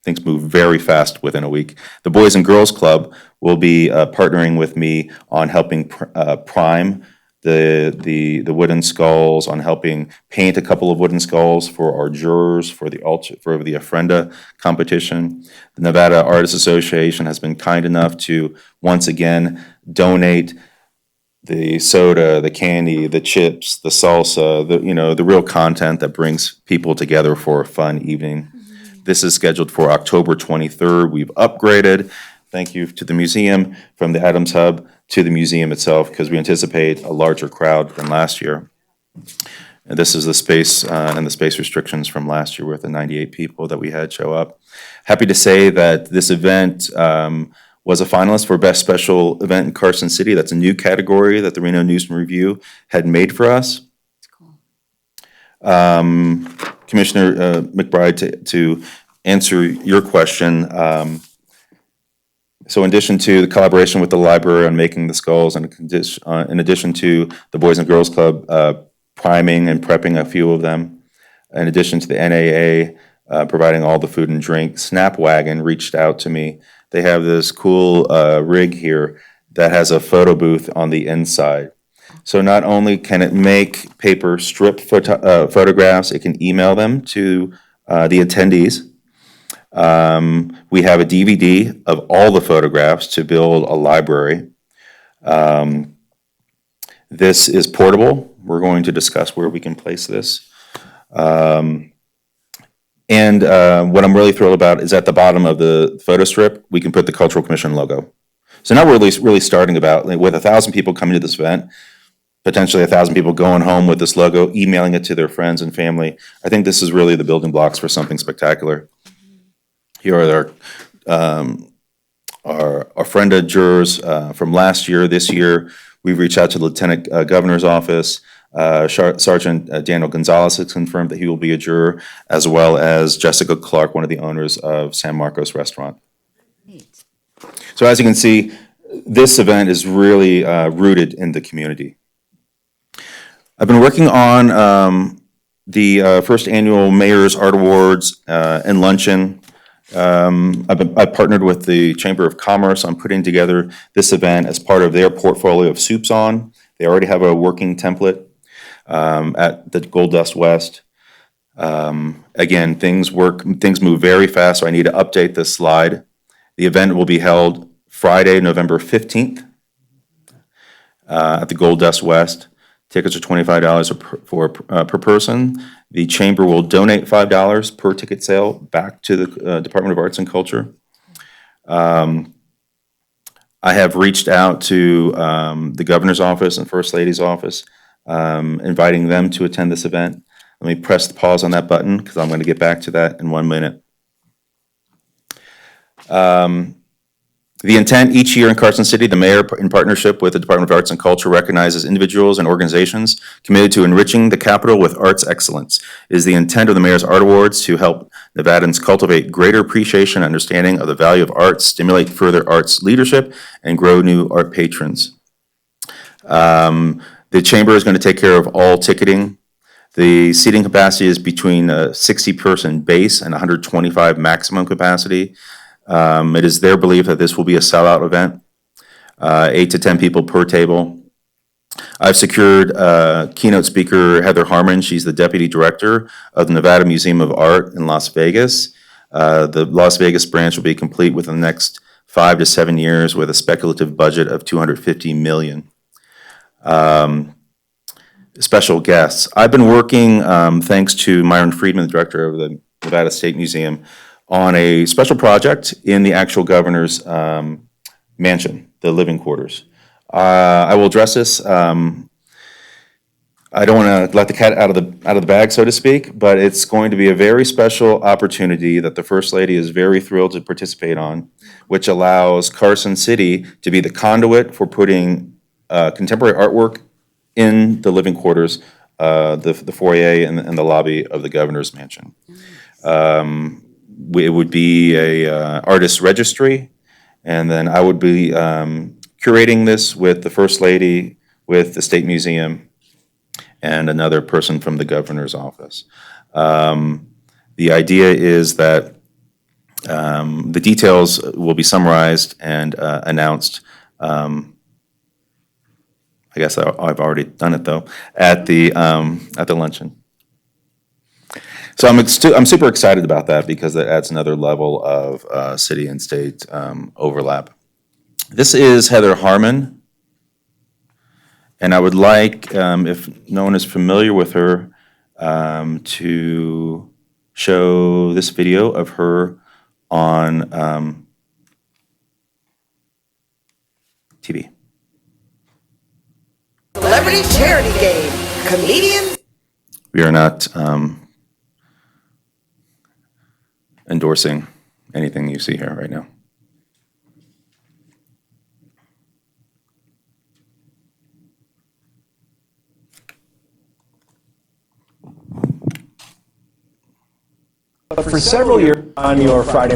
Things move very fast within a week. The Boys and Girls Club will be partnering with me on helping prime the wooden skulls, on helping paint a couple of wooden skulls for our jurors for the Ofrenda competition. The Nevada Artists Association has been kind enough to once again donate the soda, the candy, the chips, the salsa, the real content that brings people together for a fun evening. This is scheduled for October 23rd. We've upgraded, thank you to the museum, from the Adams Hub to the museum itself, because we anticipate a larger crowd than last year. And this is the space and the space restrictions from last year with the 98 people that we had show up. Happy to say that this event was a finalist for Best Special Event in Carson City. That's a new category that the Reno News and Review had made for us. Commissioner McBride, to answer your question, so in addition to the collaboration with the library on making the skulls, and in addition to the Boys and Girls Club priming and prepping a few of them, in addition to the NAA providing all the food and drink, Snapwagon reached out to me. They have this cool rig here that has a photo booth on the inside. So not only can it make paper strip photographs, it can email them to the attendees. We have a DVD of all the photographs to build a library. This is portable. We're going to discuss where we can place this. And what I'm really thrilled about is at the bottom of the photo strip, we can put the Cultural Commission logo. So now we're really starting about, with 1,000 people coming to this event, potentially 1,000 people going home with this logo, emailing it to their friends and family. I think this is really the building blocks for something spectacular. Here are our Ofrenda jurors from last year. This year, we've reached out to the Lieutenant Governor's office. Sergeant Daniel Gonzalez has confirmed that he will be a juror, as well as Jessica Clark, one of the owners of San Marcos Restaurant. So as you can see, this event is really rooted in the community. I've been working on the first annual Mayor's Art Awards and luncheon. I've partnered with the Chamber of Commerce on putting together this event as part of their portfolio of soups on. They already have a working template at the Gold Dust West. Again, things move very fast, so I need to update this slide. The event will be held Friday, November 15th at the Gold Dust West. Tickets are $25 per person. The Chamber will donate $5 per ticket sale back to the Department of Arts and Culture. I have reached out to the Governor's office and First Lady's office, inviting them to attend this event. Let me press the pause on that button because I'm going to get back to that in 1 minute. The intent each year in Carson City, the mayor, in partnership with the Department of Arts and Culture, recognizes individuals and organizations committed to enriching the capital with arts excellence. It is the intent of the Mayor's Art Awards to help Nevadans cultivate greater appreciation and understanding of the value of arts, stimulate further arts leadership, and grow new art patrons. The Chamber is going to take care of all ticketing. The seating capacity is between a 60-person base and 125 maximum capacity. It is their belief that this will be a sellout event, 8 to 10 people per table. I've secured keynote speaker Heather Harmon. She's the deputy director of the Nevada Museum of Art in Las Vegas. The Las Vegas branch will be complete within the next 5 to 7 years with a speculative budget of $250 million. special guests. I've been working, thanks to Myron Friedman, the director of the Nevada State Museum, on a special project in the actual governor's mansion, the living quarters. I will address this. I don't want to let the cat out of the bag, so to speak, but it's going to be a very special opportunity that the First Lady is very thrilled to participate on, which allows Carson City to be the conduit for putting contemporary artwork in the living quarters, the foyer and the lobby of the governor's mansion. It would be a artist registry, and then I would be curating this with the First Lady, with the State Museum, and another person from the governor's office. The idea is that the details will be summarized and announced. I guess I've already done it though at the luncheon. So I'm super excited about that because that adds another level of city and state overlap. This is Heather Harmon. And I would like, if no one is familiar with her, to show this video of her on TV. Celebrity charity game. Comedian. We are not endorsing anything you see here right now. But for several years on your Friday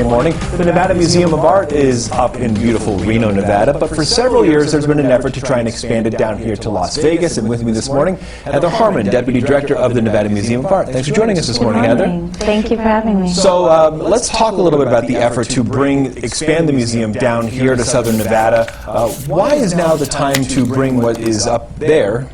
morning, the Nevada Museum of Art is up in beautiful Reno, Nevada. But for several years, there's been an effort to try and expand it down here to Las Vegas. And with me this morning, Heather Harmon, Deputy Director of the Nevada Museum of Art. Thanks for joining us this morning, Heather. Thank you for having me. So let's talk a little bit about the effort to expand the museum down here to Southern Nevada. Why is now the time to bring what is up there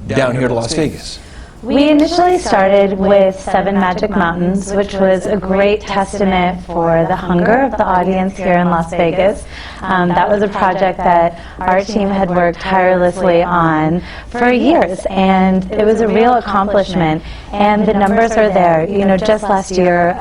down here to Las Vegas? We initially started with Seven Magic Mountains, which was a great testament for the hunger of the audience here in Las Vegas. That was a project that our team had worked tirelessly on for years, and it was a real accomplishment. And the numbers are there. You know, just last year,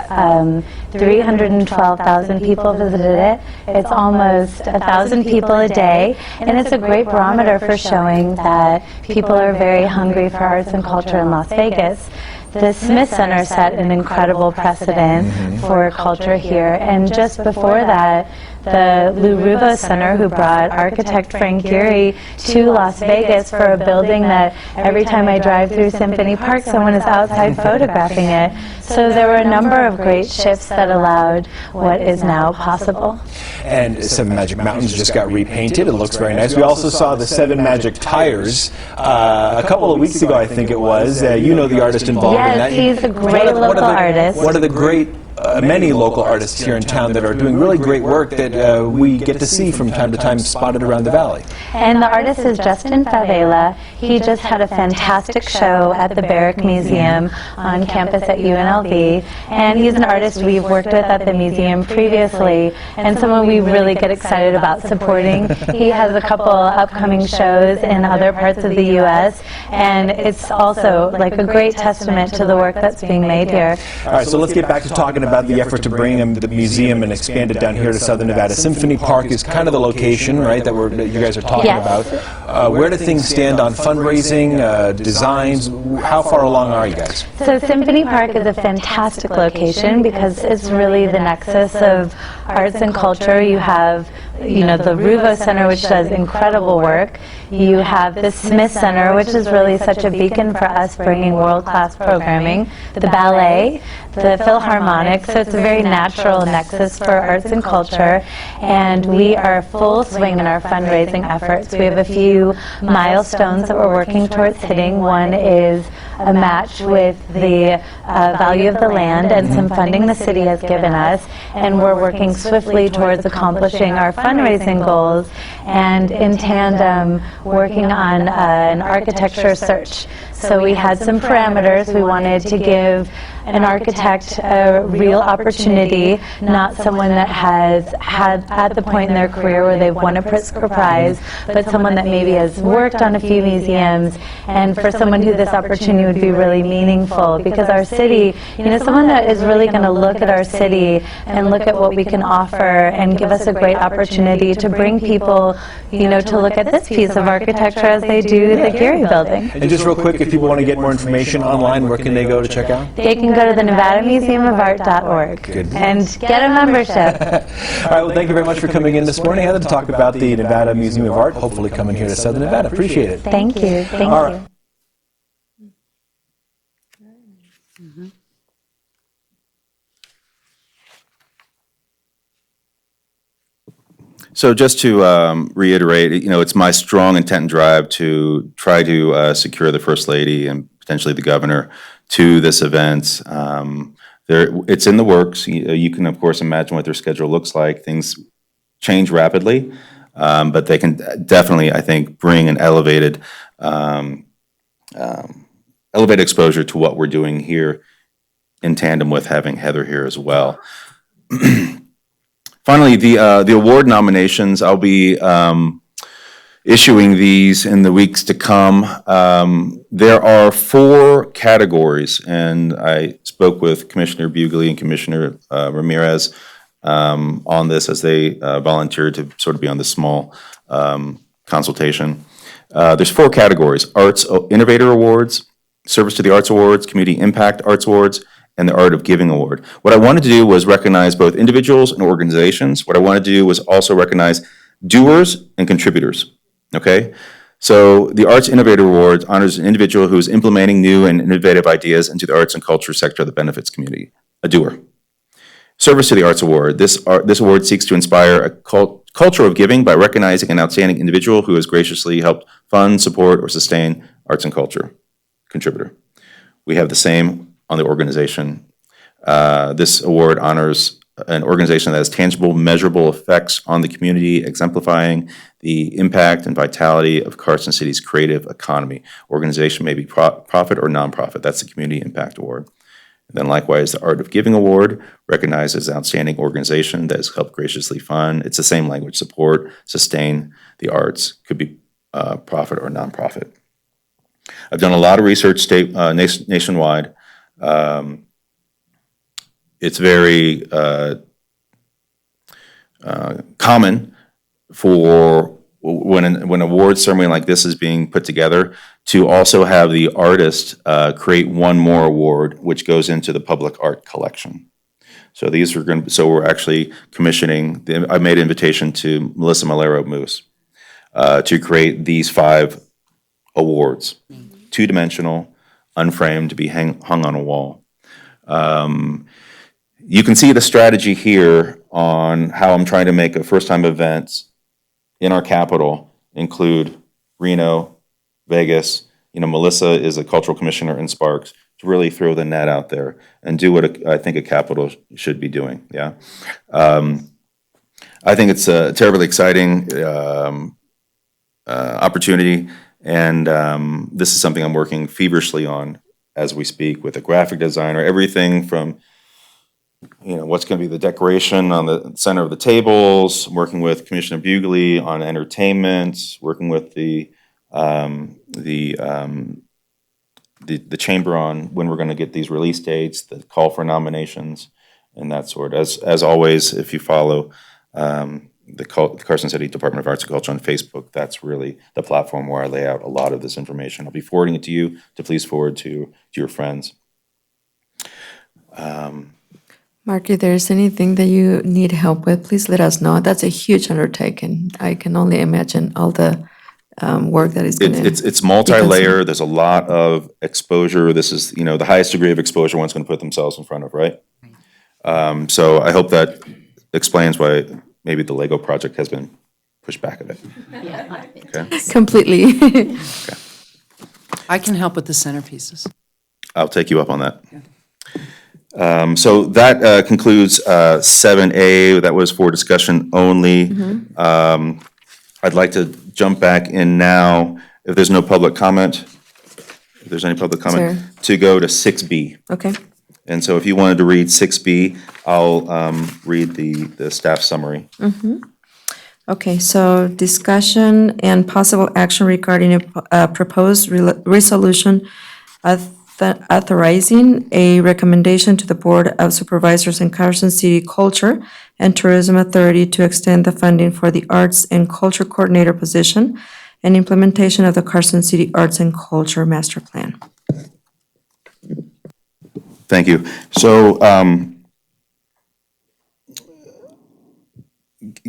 312,000 people visited it. It's almost 1,000 people a day, and it's a great barometer for showing that people are very hungry for arts and culture in Las Vegas. The Smith Center set an incredible precedent for culture here, and just before that, the Lou Ruvo Center, who brought architect Frank Gehry to Las Vegas for a building that every time I drive through Symphony Park, someone is outside photographing it. So there were a number of great shifts that allowed what is now possible. And Seven Magic Mountains just got repainted. It looks very nice. We also saw the Seven Magic Tires a couple of weeks ago, I think it was. You know the artist involved in that. Yes, he's a great local artist. One of the great many local artists here in town that are doing really great work that we get to see from time to time spotted around the valley. And the artist is Justin Favela. He just had a fantastic show at the Barrick Museum on campus at UNLV. And he's an artist we've worked with at the museum previously and someone we really get excited about supporting. He has a couple upcoming shows in other parts of the U.S. and it's also like a great testament to the work that's being made here. All right, so let's get back to talking about the effort to bring the museum and expand it down here to Southern Nevada. Symphony Park is kind of the location, right, that you guys are talking about. Where do things stand on fundraising, designs? How far along are you guys? So Symphony Park is a fantastic location because it's really the nexus of arts and culture. You have, you know, the Ruvo Center, which does incredible work. You have the Smith Center, which is really such a beacon for us, bringing world-class programming, the ballet, the Philharmonic, so it's a very natural nexus for arts and culture, and we are full swing in our fundraising efforts. We have a few milestones that we're working towards hitting. One is a match with the value of the land and some funding the city has given us, and we're working swiftly towards accomplishing our fundraising goals, and in tandem working on an architecture search. So we had some parameters. We wanted to give an architect a real opportunity, not someone that has had at the point in their career where they've won a Pritzker Prize, but someone that maybe has worked on a few museums, and for someone who this opportunity would be really meaningful, because our city, someone that is really going to look at our city and look at what we can offer and give us a great opportunity to bring people, to look at this piece of architecture as they do the Geary Building. And just real quick, if people want to get more information online, where can they go to check out? They can go to the NevadaMuseumOfArt.org and get a membership. All right, well, thank you very much for coming in this morning, Heather, to talk about the Nevada Museum of Art, hopefully coming here to Southern Nevada. Appreciate it. Thank you. Thank you. So just to reiterate, it's my strong intent and drive to try to secure the First Lady and potentially the Governor to this event. It's in the works. You can, of course, imagine what their schedule looks like. Things change rapidly, but they can definitely, I think, bring an elevated exposure to what we're doing here in tandem with having Heather here as well. Finally, the award nominations, I'll be issuing these in the weeks to come. There are 4 categories, and I spoke with Commissioner Bugley and Commissioner Ramirez on this as they volunteered to sort of be on this small consultation. There's 4 categories: Arts Innovator Awards, Service to the Arts Awards, Community Impact Arts Awards, and the Art of Giving Award. What I wanted to do was recognize both individuals and organizations. What I wanted to do was also recognize doers and contributors, okay? So the Arts Innovator Award honors an individual who is implementing new and innovative ideas into the arts and culture sector that benefits community, a doer. Service to the Arts Award. This award seeks to inspire a culture of giving by recognizing an outstanding individual who has graciously helped fund, support, or sustain arts and culture, contributor. We have the same on the organization. This award honors an organization that has tangible, measurable effects on the community, exemplifying the impact and vitality of Carson City's creative economy. Organization may be profit or nonprofit. That's the Community Impact Award. And then likewise, the Art of Giving Award recognizes an outstanding organization that has helped graciously fund. It's the same language: support, sustain the arts. Could be profit or nonprofit. I've done a lot of research nationwide. It's very common for when an award ceremony like this is being put together to also have the artist create one more award, which goes into the public art collection. So these are going. So we're actually commissioning. I made an invitation to Melissa Malero Moose to create these 5 awards, 2-dimensional, unframed, to be hung on a wall. You can see the strategy here on how I'm trying to make a first-time event in our capital include Reno, Vegas. Melissa is a cultural commissioner in Sparks, to really throw the net out there and do what I think a capital should be doing. Yeah, I think it's a terribly exciting opportunity, and this is something I'm working feverishly on as we speak with a graphic designer. Everything from what's going to be the decoration on the center of the tables, working with Commissioner Bugley on entertainment, working with the chamber on when we're going to get these release dates, the call for nominations, and that sort. As always, if you follow the Carson City Department of Arts and Culture on Facebook, that's really the platform where I lay out a lot of this information. I'll be forwarding it to you to please forward to your friends. Mark, if there's anything that you need help with, please let us know. That's a huge undertaking. I can only imagine all the work that is going to. It's multi-layer. There's a lot of exposure. This is the highest degree of exposure one's going to put themselves in front of, right? So I hope that explains why maybe the Lego project has been pushed back a bit. Okay. Completely. I can help with the centerpieces. I'll take you up on that. So that concludes 7A. That was for discussion only. I'd like to jump back in now, if there's no public comment, if there's any public comment, to go to 6B. Okay. And so if you wanted to read 6B, I'll read the staff summary. Okay, so discussion and possible action regarding a proposed resolution authorizing a recommendation to the Board of Supervisors and Carson City Culture and Tourism Authority to extend the funding for the Arts and Culture Coordinator position and implementation of the Carson City Arts and Culture Master Plan. Thank you. So,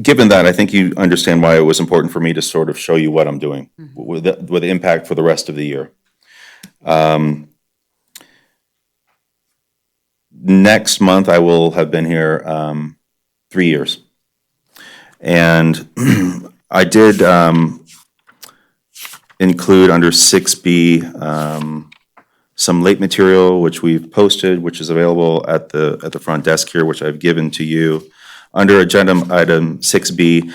given that, I think you understand why it was important for me to sort of show you what I'm doing with the impact for the rest of the year. Next month, I will have been here 3 years. And I did include under 6B some late material, which we've posted, which is available at the front desk here, which I've given to you. Under agenda item 6B,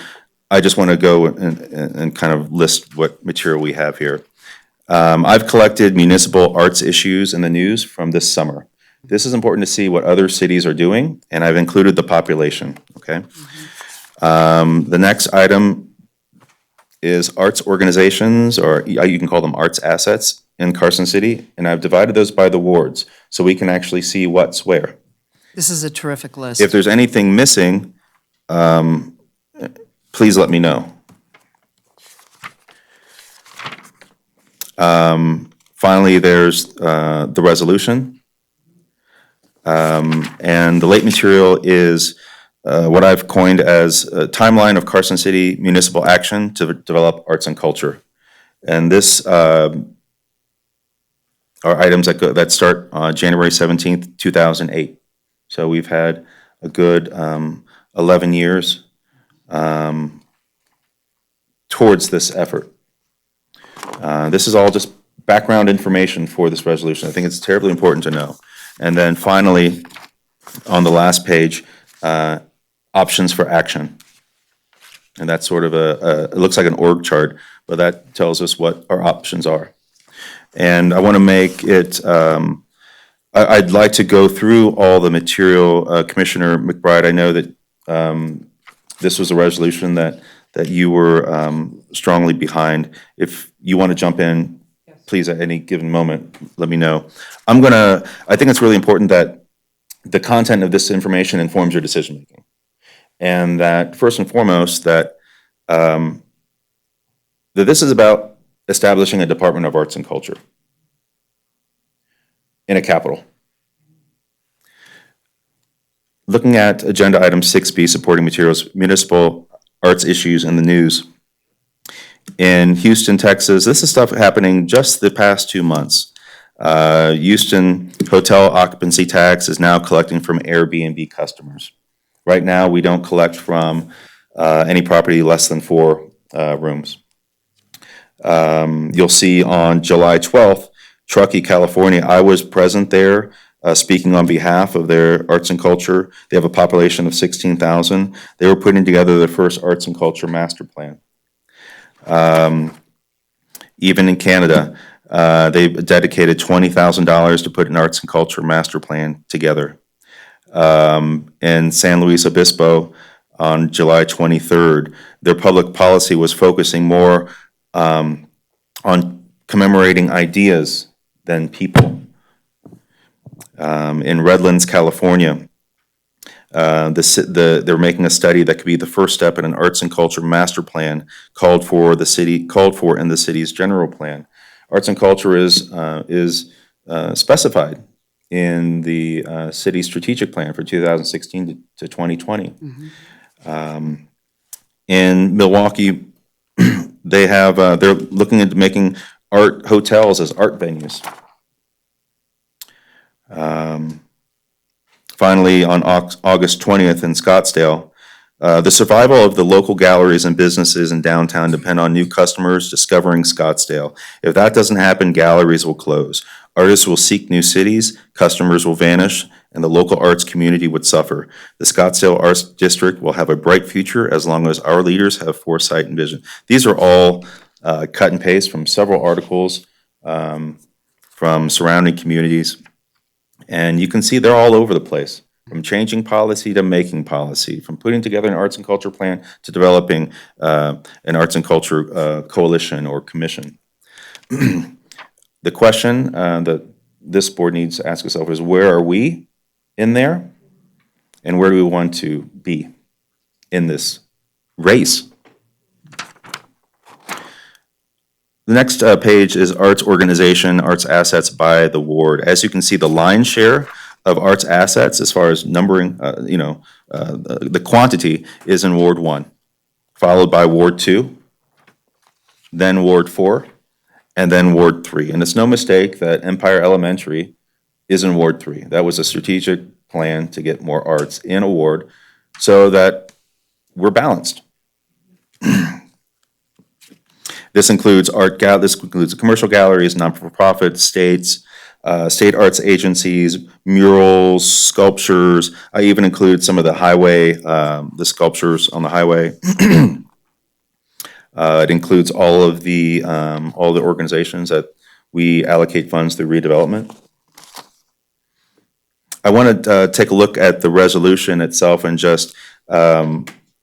I just want to go and kind of list what material we have here. I've collected municipal arts issues in the news from this summer. This is important to see what other cities are doing, and I've included the population, okay? The next item is arts organizations, or you can call them arts assets in Carson City, and I've divided those by the wards, so we can actually see what's where. This is a terrific list. If there's anything missing, please let me know. Finally, there's the resolution. And the late material is what I've coined as a timeline of Carson City municipal action to develop arts and culture. And this are items that start on January 17th, 2008. So we've had a good 11 years towards this effort. This is all just background information for this resolution. I think it's terribly important to know. And then finally, on the last page, options for action. And that's sort of it looks like an org chart, but that tells us what our options are. And I want to make it, I'd like to go through all the material. Commissioner McBride, I know that this was a resolution that you were strongly behind. If you want to jump in, please, at any given moment, let me know. I think it's really important that the content of this information informs your decision-making. And that, first and foremost, that this is about establishing a Department of Arts and Culture in a capital. Looking at agenda item 6B, supporting materials, municipal arts issues in the news. In Houston, Texas, this is stuff happening just the past 2 months. Houston hotel occupancy tax is now collecting from Airbnb customers. Right now, we don't collect from any property less than 4 rooms. You'll see on July 12th, Truckee, California, I was present there speaking on behalf of their arts and culture. They have a population of 16,000. They were putting together their first arts and culture master plan. Even in Canada, they dedicated $20,000 to put an arts and culture master plan together. In San Luis Obispo, on July 23rd, their public policy was focusing more on commemorating ideas than people. In Redlands, California, they're making a study that could be the first step in an arts and culture master plan called for in the city's general plan. Arts and culture is specified in the city strategic plan for 2016 to 2020. In Milwaukee, they're looking into making art hotels as art venues. Finally, on August 20th in Scottsdale, the survival of the local galleries and businesses in downtown depend on new customers discovering Scottsdale. If that doesn't happen, galleries will close. Artists will seek new cities, customers will vanish, and the local arts community would suffer. The Scottsdale Arts District will have a bright future as long as our leaders have foresight and vision. These are all cut and paste from several articles from surrounding communities. And you can see they're all over the place, from changing policy to making policy, from putting together an arts and culture plan to developing an arts and culture coalition or commission. The question that this board needs to ask itself is, where are we in there? And where do we want to be in this race? The next page is arts organization, arts assets by the ward. As you can see, the lion's share of arts assets, as far as numbering, the quantity is in Ward 1, followed by Ward 2, then Ward 4, and then Ward 3. And it's no mistake that Empire Elementary is in Ward 3. That was a strategic plan to get more arts in a ward so that we're balanced. This includes commercial galleries, non-for-profit, state arts agencies, murals, sculptures. I even include some of the highway, the sculptures on the highway. It includes all the organizations that we allocate funds through redevelopment. I want to take a look at the resolution itself and just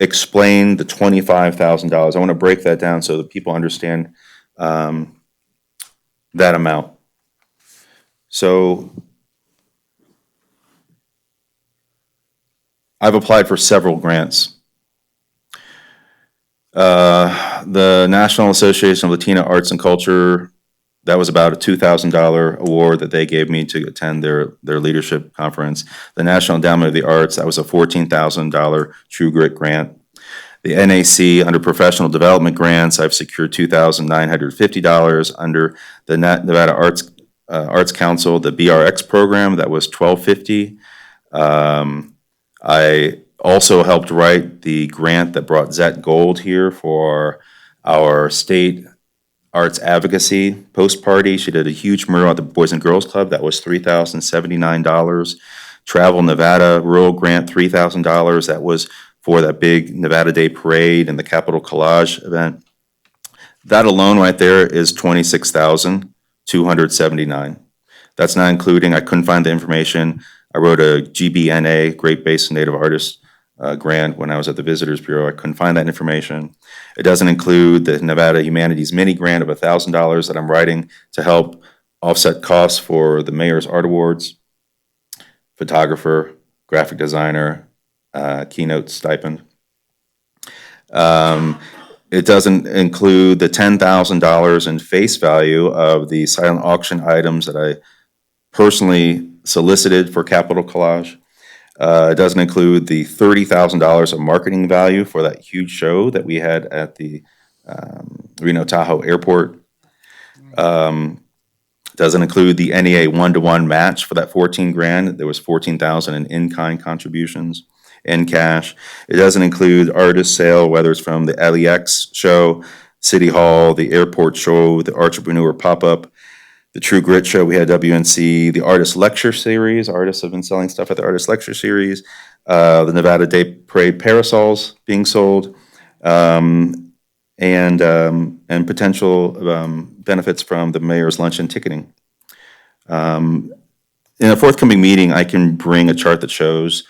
explain the $25,000. I want to break that down so that people understand that amount. So I've applied for several grants. The National Association of Latina Arts and Culture, that was about a $2,000 award that they gave me to attend their leadership conference. The National Endowment of the Arts, that was a $14,000 True Grit grant. The NAC, under professional development grants, I've secured $2,950. Under the Nevada Arts Council, the BRX program, that was $1,250. I also helped write the grant that brought Zette Gold here for our state arts advocacy post-party. She did a huge mural at the Boys and Girls Club. That was $3,079. Travel Nevada Rural Grant, $3,000. That was for that big Nevada Day Parade and the Capitol Collage event. That alone right there is $26,279. That's not including, I couldn't find the information. I wrote a GBNA, Great Basin Native Artists grant when I was at the Visitors Bureau. I couldn't find that information. It doesn't include the Nevada Humanities Mini Grant of $1,000 that I'm writing to help offset costs for the Mayor's Art Awards, photographer, graphic designer, keynote stipend. It doesn't include the $10,000 in face value of the silent auction items that I personally solicited for Capitol Collage. It doesn't include the $30,000 of marketing value for that huge show that we had at the Reno Tahoe Airport. Doesn't include the NEA one-to-one match for that $14,000. There was $14,000 in-kind contributions in cash. It doesn't include artist sale, whether it's from the LEX show, City Hall, the airport show, the Entrepreneur pop-up, the True Grit show, we had WNC, the Artist Lecture Series. Artists have been selling stuff at the Artist Lecture Series. The Nevada Day Parade parasols being sold, and potential benefits from the mayor's lunch and ticketing. In a forthcoming meeting, I can bring a chart that shows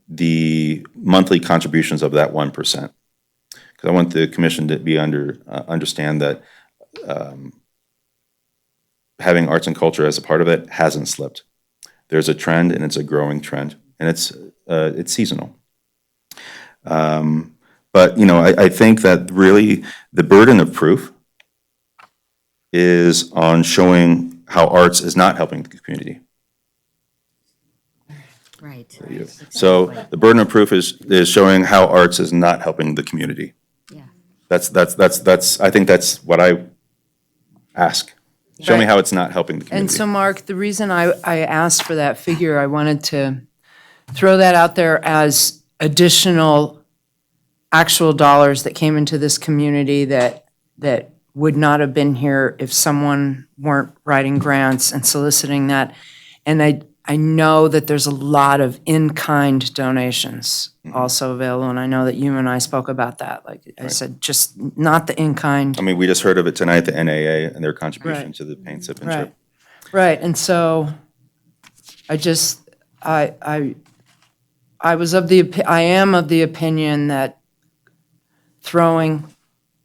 the monthly contributions of that 1%. Because I want the commission to be understand that having arts and culture as a part of it hasn't slipped. There's a trend, and it's a growing trend, and it's seasonal. But I think that really the burden of proof is on showing how arts is not helping the community. Right. So the burden of proof is showing how arts is not helping the community. Yeah. That's I think that's what I ask. Show me how it's not helping the community. And so, Mark, the reason I asked for that figure, I wanted to throw that out there as additional actual dollars that came into this community that would not have been here if someone weren't writing grants and soliciting that. And I know that there's a lot of in-kind donations also available, and I know that you and I spoke about that. Like I said, just not the in-kind. I mean, we just heard of it tonight, the NAA and their contribution Right. to the paint, sip, and chip. Right, and so I just, I am of the opinion that throwing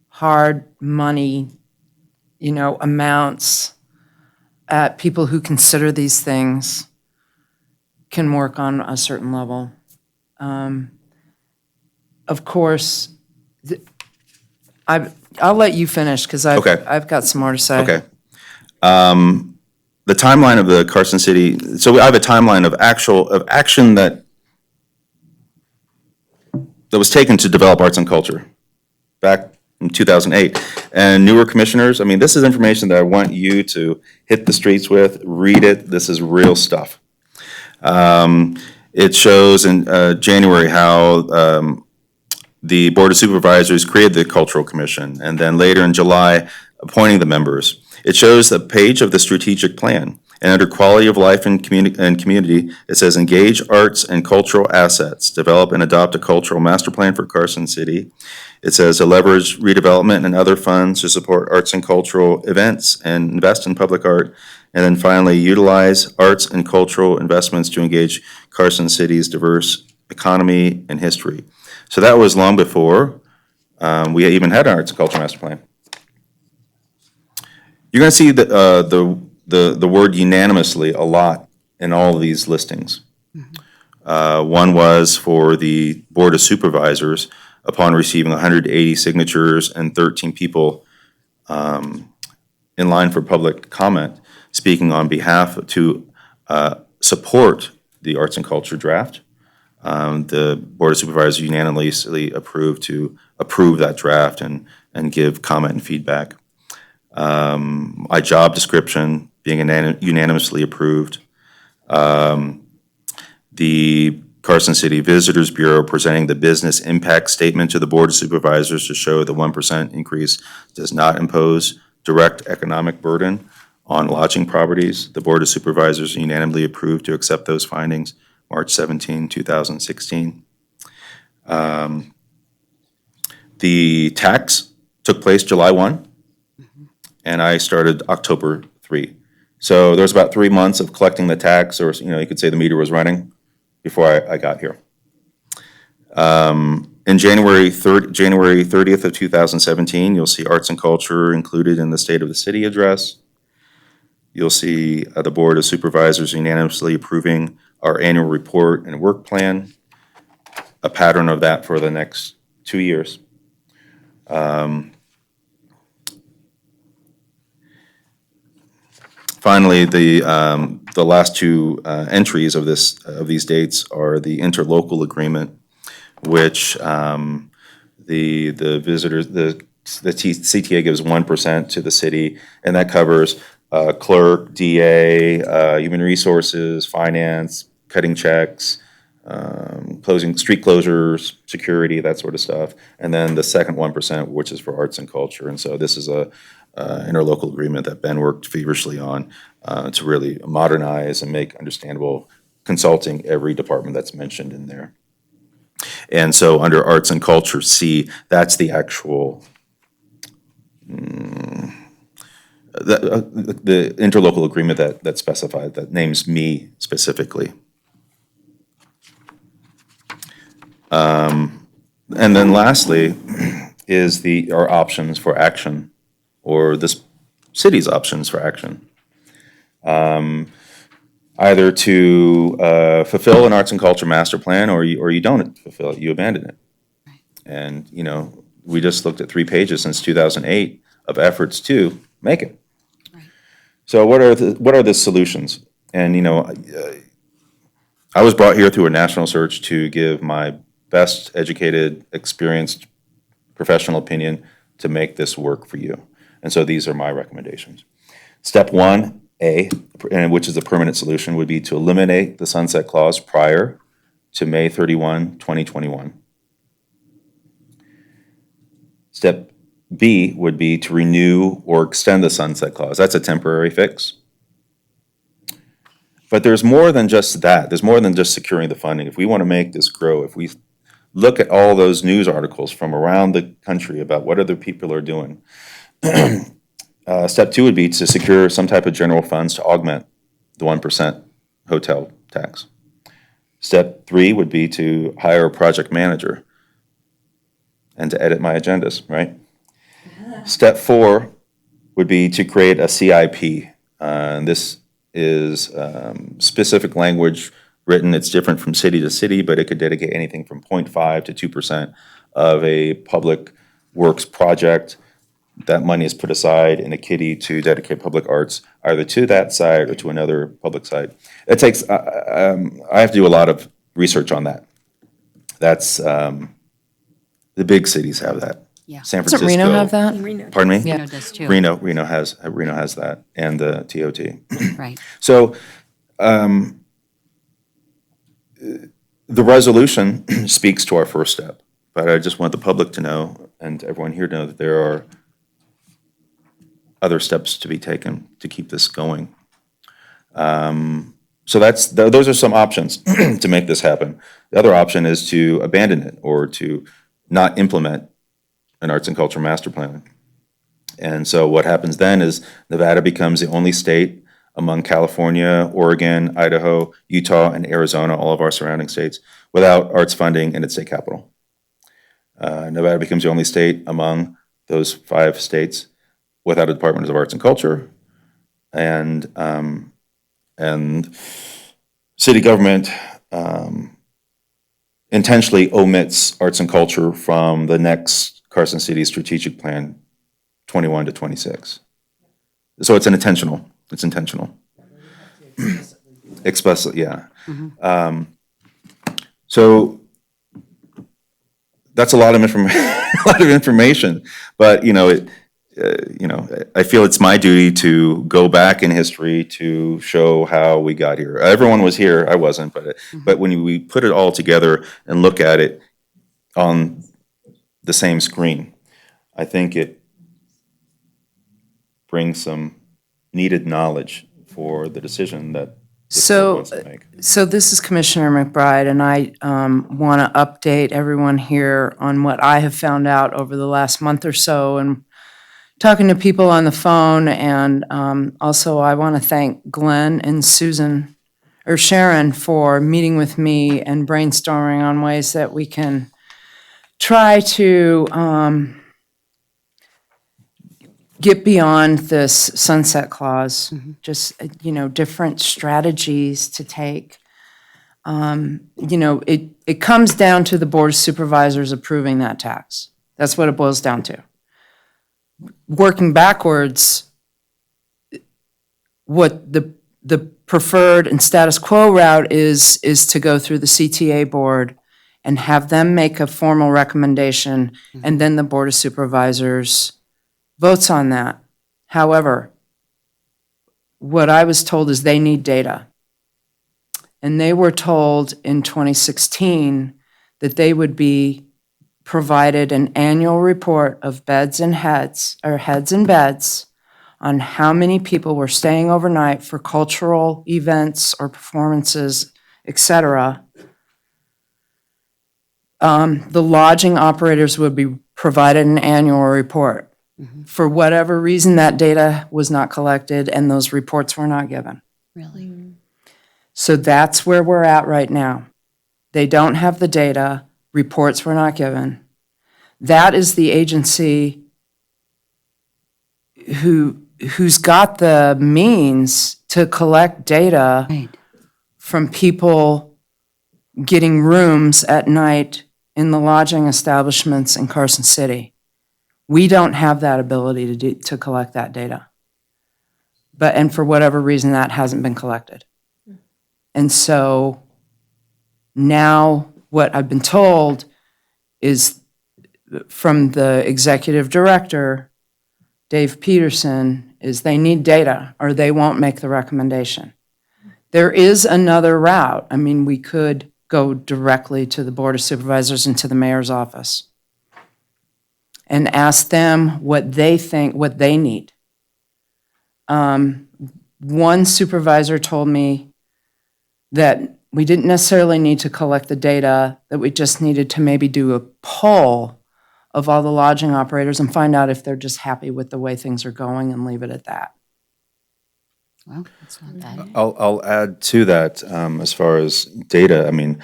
hard money, amounts at people who consider these things can work on a certain level. Of course, I'll let you finish because Okay. I've got some more to say. Okay. The timeline of the Carson City, so I have a timeline of action that was taken to develop arts and culture back in 2008. And newer commissioners, I mean, this is information that I want you to hit the streets with, read it. This is real stuff. It shows in January how the Board of Supervisors created the Cultural Commission, and then later in July, appointing the members. It shows the page of the strategic plan. And under quality of life and community, it says engage arts and cultural assets, develop and adopt a cultural master plan for Carson City. It says to leverage redevelopment and other funds to support arts and cultural events and invest in public art. And then finally, utilize arts and cultural investments to engage Carson City's diverse economy and history. So that was long before we even had an arts and culture master plan. You're going to see the word unanimously a lot in all of these listings. One was for the Board of Supervisors upon receiving 180 signatures and 13 people in line for public comment, speaking on behalf to support the arts and culture draft. The Board of Supervisors unanimously approved to approve that draft and give comment and feedback. My job description being unanimously approved. The Carson City Visitors Bureau presenting the business impact statement to the Board of Supervisors to show the 1% increase does not impose direct economic burden on lodging properties. The Board of Supervisors unanimously approved to accept those findings March 17, 2016. The tax took place July 1, and I started October 3. So there was about 3 months of collecting the tax, or you could say the meter was running before I got here. In January 30th of 2017, you'll see arts and culture included in the State of the City address. You'll see the Board of Supervisors unanimously approving our annual report and work plan, a pattern of that for the next 2 years. Finally, the last two entries of these dates are the interlocal agreement, which the visitors, the CTA gives 1% to the city, and that covers clerk, DA, human resources, finance, cutting checks, closing street closures, security, that sort of stuff, and then the second 1%, which is for arts and culture. And so this is a interlocal agreement that Ben worked feverishly on to really modernize and make understandable consulting every department that's mentioned in there. And so under arts and culture C, that's the actual the interlocal agreement that specified, that names me specifically. And then lastly is our options for action, or this city's options for action. Either to fulfill an arts and culture master plan, or you don't fulfill it, you abandon it. And, we just looked at 3 pages since 2008 of efforts to make it. So what are the solutions? And, I was brought here through a national search to give my best educated, experienced, professional opinion to make this work for you. And so these are my recommendations. Step 1A, and which is a permanent solution, would be to eliminate the sunset clause prior to May 31, 2021. Step B would be to renew or extend the sunset clause. That's a temporary fix. But there's more than just that. There's more than just securing the funding. If we want to make this grow, if we look at all those news articles from around the country about what other people are doing, step two would be to secure some type of general funds to augment the 1% hotel tax. Step three would be to hire a project manager and to edit my agendas, right? Step four would be to create a CIP. And this is specific language written. It's different from city to city, but it could dedicate anything from 0.5 to 2% of a public works project. That money is put aside in a kitty to dedicate public arts, either to that site or to another public site. It takes, I have to do a lot of research on that. That's, the big cities have that. Yeah. San Doesn't Francisco. Reno have that? Pardon me? Reno does too. Reno has that, and the TOT. Right. So, the resolution speaks to our first step, but I just want the public to know, and everyone here to know, that there are other steps to be taken to keep this going. So those are some options to make this happen. The other option is to abandon it or to not implement an arts and culture master plan. And so what happens then is Nevada becomes the only state among California, Oregon, Idaho, Utah, and Arizona, all of our surrounding states, without arts funding in its state capital. Nevada becomes the only state among those 5 states without a Department of Arts and Culture, and city government intentionally omits arts and culture from the next Carson City Strategic Plan 21 to 26. So it's intentional. Explicit, yeah. So that's a lot of information, but I feel it's my duty to go back in history to show how we got here. Everyone was here, I wasn't, but when we put it all together and look at it on the same screen, I think it brings some needed knowledge for the decision that this board wants to make. So this is Commissioner McBride, and I want to update everyone here on what I have found out over the last month or so, and talking to people on the phone, and also I want to thank Glenn and Sharon for meeting with me and brainstorming on ways that we can try to get beyond this sunset clause, just, different strategies to take. It comes down to the Board of Supervisors approving that tax. That's what it boils down to. Working backwards, what the preferred and status quo route is to go through the CTA board and have them make a formal recommendation, and then the Board of Supervisors votes on that. However, what I was told is they need data. And they were told in 2016 that they would be provided an annual report of heads and beds on how many people were staying overnight for cultural events or performances, etc. The lodging operators would be provided an annual report. For whatever reason, that data was not collected and those reports were not given. Really? So that's where we're at right now. They don't have the data, reports were not given. That is the agency who's got the means to collect data from people getting rooms at night in the lodging establishments in Carson City. We don't have that ability to collect that data. And for whatever reason, that hasn't been collected. And so now what I've been told is from the executive director, Dave Peterson, is they need data or they won't make the recommendation. There is another route. I mean, we could go directly to the Board of Supervisors and to the mayor's office and ask them what they think, what they need. One supervisor told me that we didn't necessarily need to collect the data, that we just needed to maybe do a poll of all the lodging operators and find out if they're just happy with the way things are going and leave it at that. Well, that's not bad. I'll add to that, as far as data. I mean,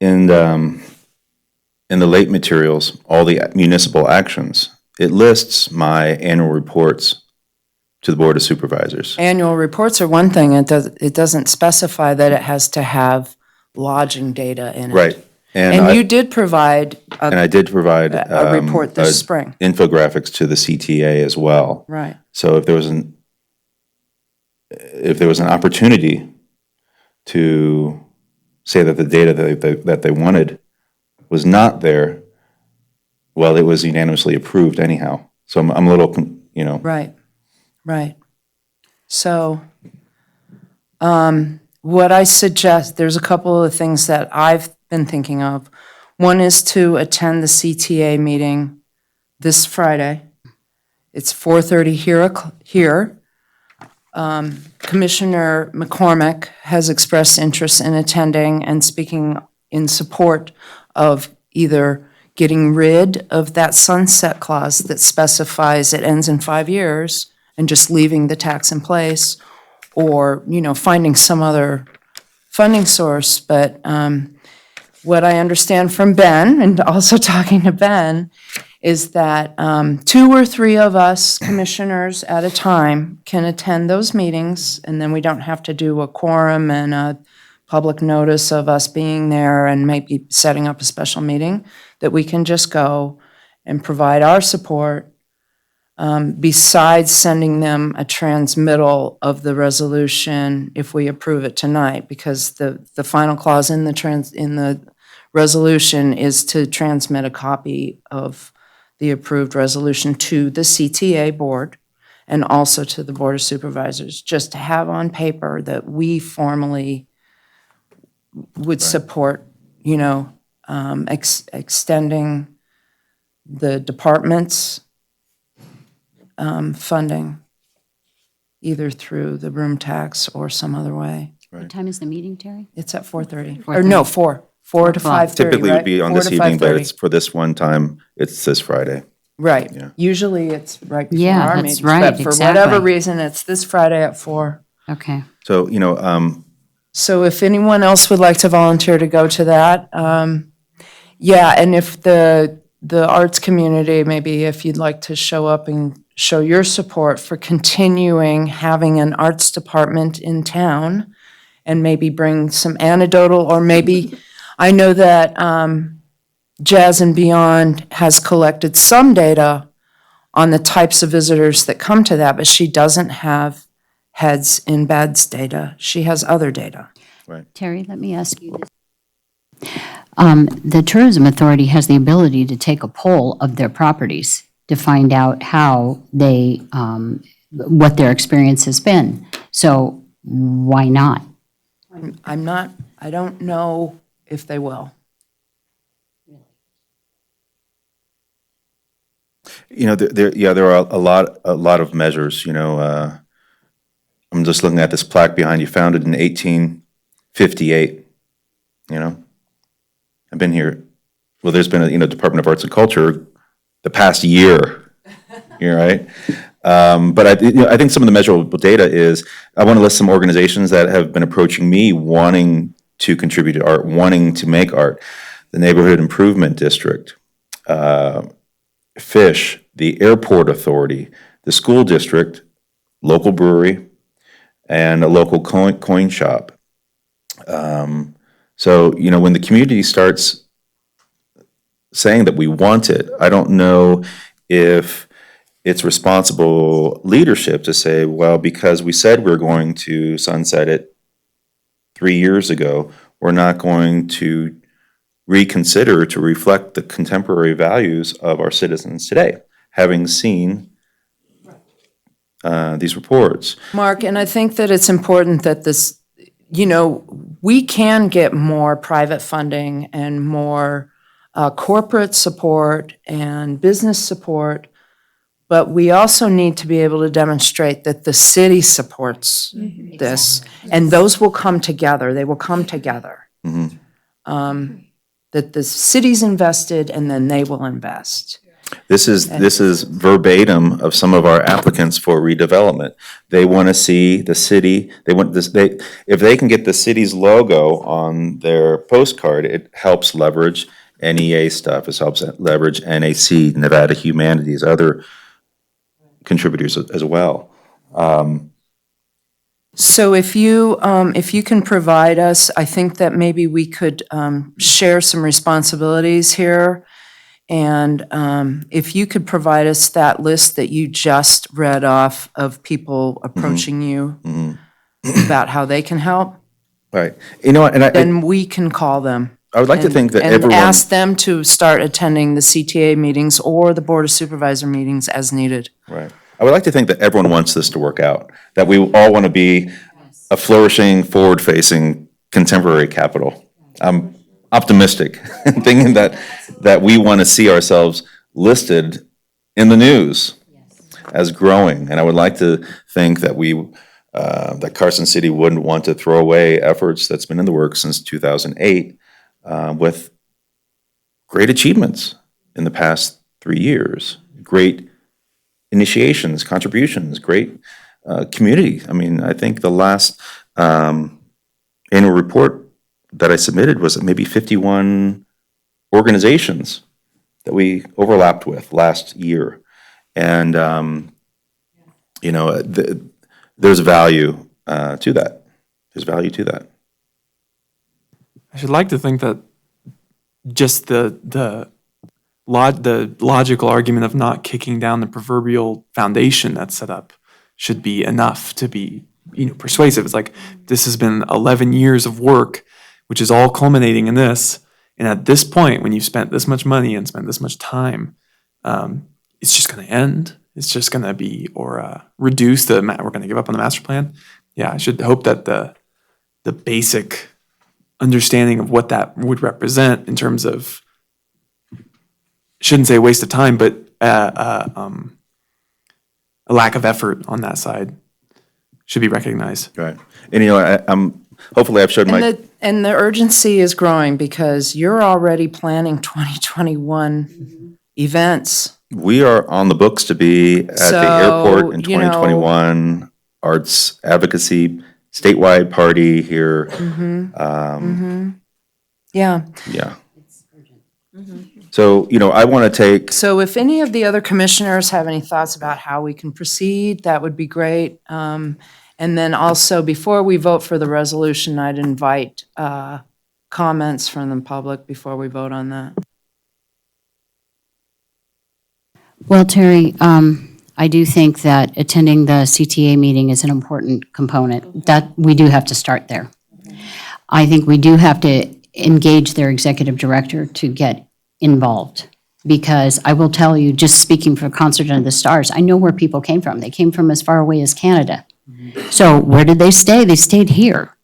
in the late materials, all the municipal actions, it lists my annual reports to the Board of Supervisors. Annual reports are one thing, it doesn't specify that it has to have lodging data in it. Right. And you did provide And I did provide a report this spring. infographics to the CTA as well. Right. So if there was an opportunity to say that the data that they wanted was not there, well, it was unanimously approved anyhow. So I'm a little, Right, right. So, what I suggest, there's a couple of things that I've been thinking of. One is to attend the CTA meeting this Friday. It's 4:30 here. Commissioner McCormick has expressed interest in attending and speaking in support of either getting rid of that sunset clause that specifies it ends in 5 years and just leaving the tax in place, or, finding some other funding source. But what I understand from Ben, and also talking to Ben, is that 2 or 3 of us commissioners at a time can attend those meetings, and then we don't have to do a quorum and a public notice of us being there and maybe setting up a special meeting, that we can just go and provide our support, besides sending them a transmittal of the resolution if we approve it tonight, because the final clause in the resolution is to transmit a copy of the approved resolution to the CTA board and also to the Board of Supervisors, just to have on paper that we formally would support, extending the department's funding, either through the room tax or some other way. What time is the meeting, Terry? It's at 4:30, or no, 4 to 5:30, typically right? would be on 4 this to evening, but 5:30. it's for this one time, it's this Friday. Right. Yeah. Usually it's right before Yeah, our that's meetings. right, But for whatever exactly. reason, it's this Friday at 4. Okay. So, So if anyone else would like to volunteer to go to that, yeah, and if the arts community, maybe if you'd like to show up and show your support for continuing having an arts department in town, and maybe bring some anecdotal, or maybe, I know that Jazz and Beyond has collected some data on the types of visitors that come to that, but she doesn't have heads in beds data. She has other data. Terry, let me ask you this. The Tourism Authority has the ability to take a poll of their properties to find out how they, what their experience has been. So why not? I don't know if they will. There are a lot of measures, I'm just looking at this plaque behind you, founded in 1858, I've been here, well, there's been a, Department of Arts and Culture the past year, right? But I think some of the measurable data is, I want to list some organizations that have been approaching me wanting to contribute to art, wanting to make art. The Neighborhood Improvement District, Fish, the Airport Authority, the School District, local brewery, and a local coin shop. So, when the community starts saying that we want it, I don't know if it's responsible leadership to say, well, because we said we're going to sunset it 3 years ago, we're not going to reconsider to reflect the contemporary values of our citizens today, having seen these reports. Mark, and I think that it's important that this, we can get more private funding and more corporate support and business support, but we also need to be able to demonstrate that the city supports this, and those will come together. They will come together. That the city's invested, and then they will invest. This is verbatim of some of our applicants for redevelopment. They want to see the city, they want this, if they can get the city's logo on their postcard, it helps leverage NEA stuff, it helps leverage NAC, Nevada Humanities, other contributors as well. So if you can provide us, I think that maybe we could share some responsibilities here. And if you could provide us that list that you just read off of people approaching you about how they can help, Right. You know, and then we can call them. I would like to think that and everyone. ask them to start attending the CTA meetings or the Board of Supervisor meetings as needed. Right. I would like to think that everyone wants this to work out, that we all want to be a flourishing, forward-facing, contemporary capital. I'm optimistic, thinking that we want to see ourselves listed in the news as growing. And I would like to think that that Carson City wouldn't want to throw away efforts that's been in the works since 2008 with great achievements in the past 3 years, great initiations, contributions, great community. I mean, I think the last annual report that I submitted was maybe 51 organizations that we overlapped with last year. And, there's value to that. There's value to that. I should like to think that just the logical argument of not kicking down the proverbial foundation that's set up should be enough to be, persuasive. It's like, this has been 11 years of work, which is all culminating in this. And at this point, when you've spent this much money and spent this much time, it's just going to end. It's just going to be, or reduce we're going to give up on the master plan. Yeah, I should hope that the basic understanding of what that would represent in terms of, shouldn't say waste of time, but a lack of effort on that side should be recognized. Right. And, I'm hopefully I've showed And the urgency is growing because you're already planning 2021 events. We are on the books to be at the airport in 2021, arts advocacy, statewide party here. Yeah. Yeah. So, I want to take. So if any of the other commissioners have any thoughts about how we can proceed, that would be great. And then also, before we vote for the resolution, I'd invite comments from the public before we vote on that. Well, Terry, I do think that attending the CTA meeting is an important component. That we do have to start there. I think we do have to engage their executive director to get involved. Because I will tell you, just speaking for Concert Under the Stars, I know where people came from. They came from as far away as Canada. So where did they stay? They stayed here.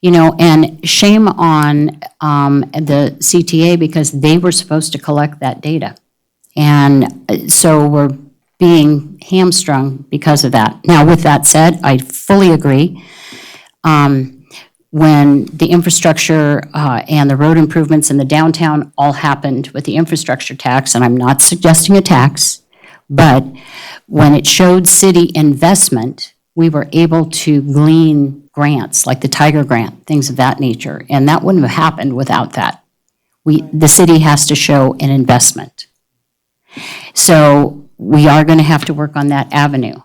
And shame on the CTA because they were supposed to collect that data. And so we're being hamstrung because of that. Now, with that said, I fully agree. When the infrastructure and the road improvements in the downtown all happened with the infrastructure tax, and I'm not suggesting a tax, but when it showed city investment, we were able to glean grants, like the Tiger Grant, things of that nature, and that wouldn't have happened without that. The city has to show an investment. So we are going to have to work on that avenue.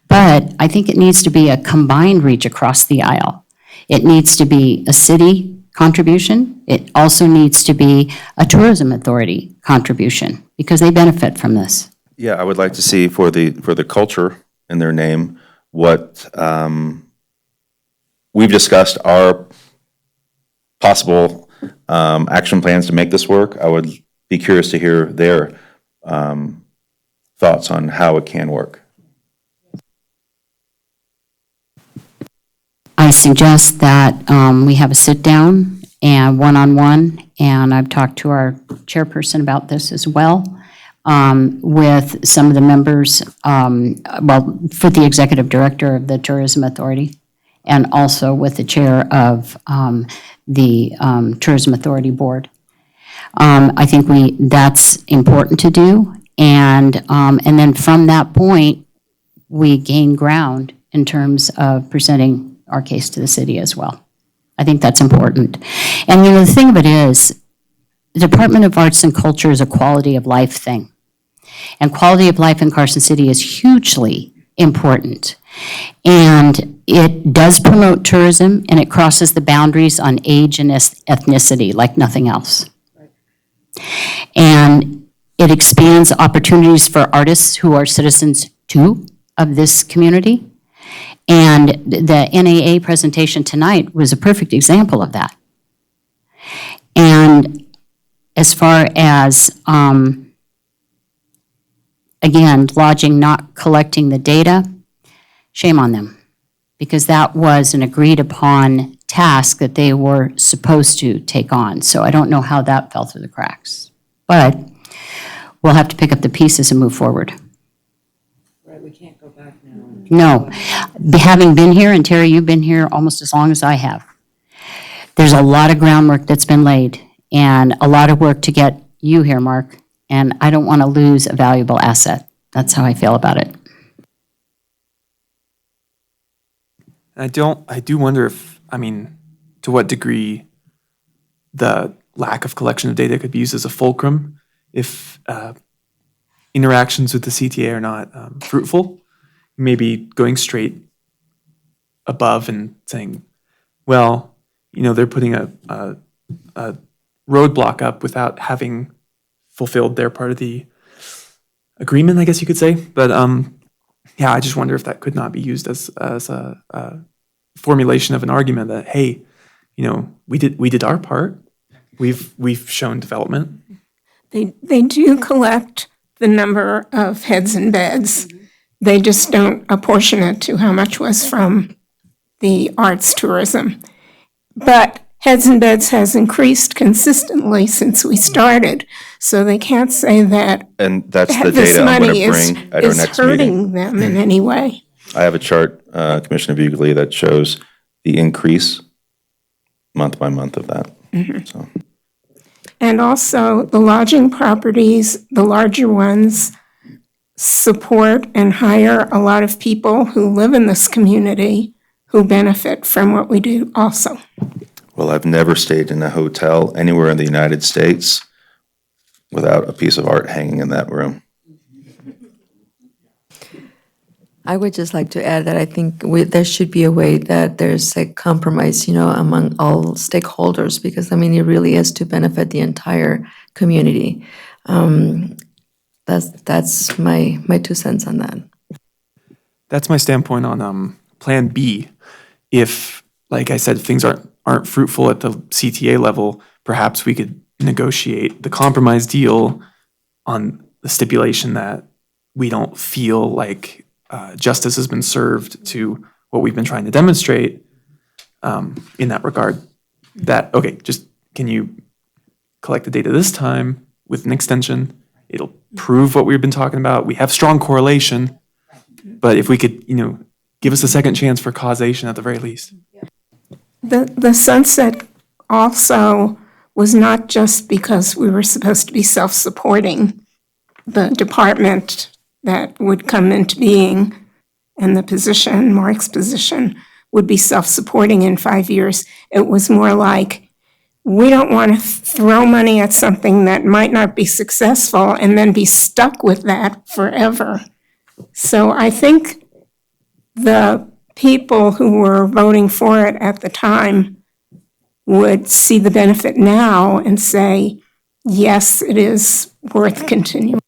But I think it needs to be a combined reach across the aisle. It needs to be a city contribution. It also needs to be a tourism authority contribution because they benefit from this. Yeah, I would like to see for the culture in their name what we've discussed our possible action plans to make this work. I would be curious to hear their thoughts on how it can work. I suggest that we have a sit-down and one-on-one, and I've talked to our chairperson about this as well, with some of the members, for the executive director of the Tourism Authority, and also with the chair of the Tourism Authority Board. I think that's important to do, and then from that point, we gain ground in terms of presenting our case to the city as well. I think that's important. And the thing of it is, the Department of Arts and Culture is a quality of life thing. And quality of life in Carson City is hugely important. And it does promote tourism, and it crosses the boundaries on age and ethnicity like nothing else. And it expands opportunities for artists who are citizens too of this community. And the NAA presentation tonight was a perfect example of that. And as far as, again, lodging not collecting the data, shame on them, because that was an agreed upon task that they were supposed to take on. So I don't know how that fell through the cracks. But we'll have to pick up the pieces and move forward. Right, we can't go back now. No. Having been here, and Terry, you've been here almost as long as I have, there's a lot of groundwork that's been laid and a lot of work to get you here, Mark, and I don't want to lose a valuable asset. That's how I feel about it. I do wonder if, to what degree the lack of collection of data could be used as a fulcrum if interactions with the CTA are not fruitful. Maybe going straight above and saying, well, they're putting a roadblock up without having fulfilled their part of the agreement, I guess you could say. But yeah, I just wonder if that could not be used as a formulation of an argument that, hey, we did our part. We've shown development. They do collect the number of heads and beds. They just don't apportion it to how much was from the arts tourism. But heads and beds has increased consistently since we started, so they can't say that And that's the this data I'm going money to bring at our is next meeting. hurting them in any way. I have a chart, Commissioner Bugley, that shows the increase month by month of that. So. And also, the lodging properties, the larger ones, support and hire a lot of people who live in this community who benefit from what we do also. Well, I've never stayed in a hotel anywhere in the United States without a piece of art hanging in that room. I would just like to add that I think there should be a way that there's a compromise, among all stakeholders, because, it really is to benefit the entire community. That's my 2 cents on that. That's my standpoint on Plan B. If, like I said, things aren't fruitful at the CTA level, perhaps we could negotiate the compromise deal on the stipulation that we don't feel like justice has been served to what we've been trying to demonstrate in that regard. That, okay, just can you collect the data this time with an extension? It'll prove what we've been talking about. We have strong correlation, but if we could, give us a second chance for causation at the very least. The sunset also was not just because we were supposed to be self-supporting. The department that would come into being and the position, Mark's position, would be self-supporting in 5 years. It was more like, we don't want to throw money at something that might not be successful and then be stuck with that forever. So I think the people who were voting for it at the time would see the benefit now and say, yes, it is worth continuing.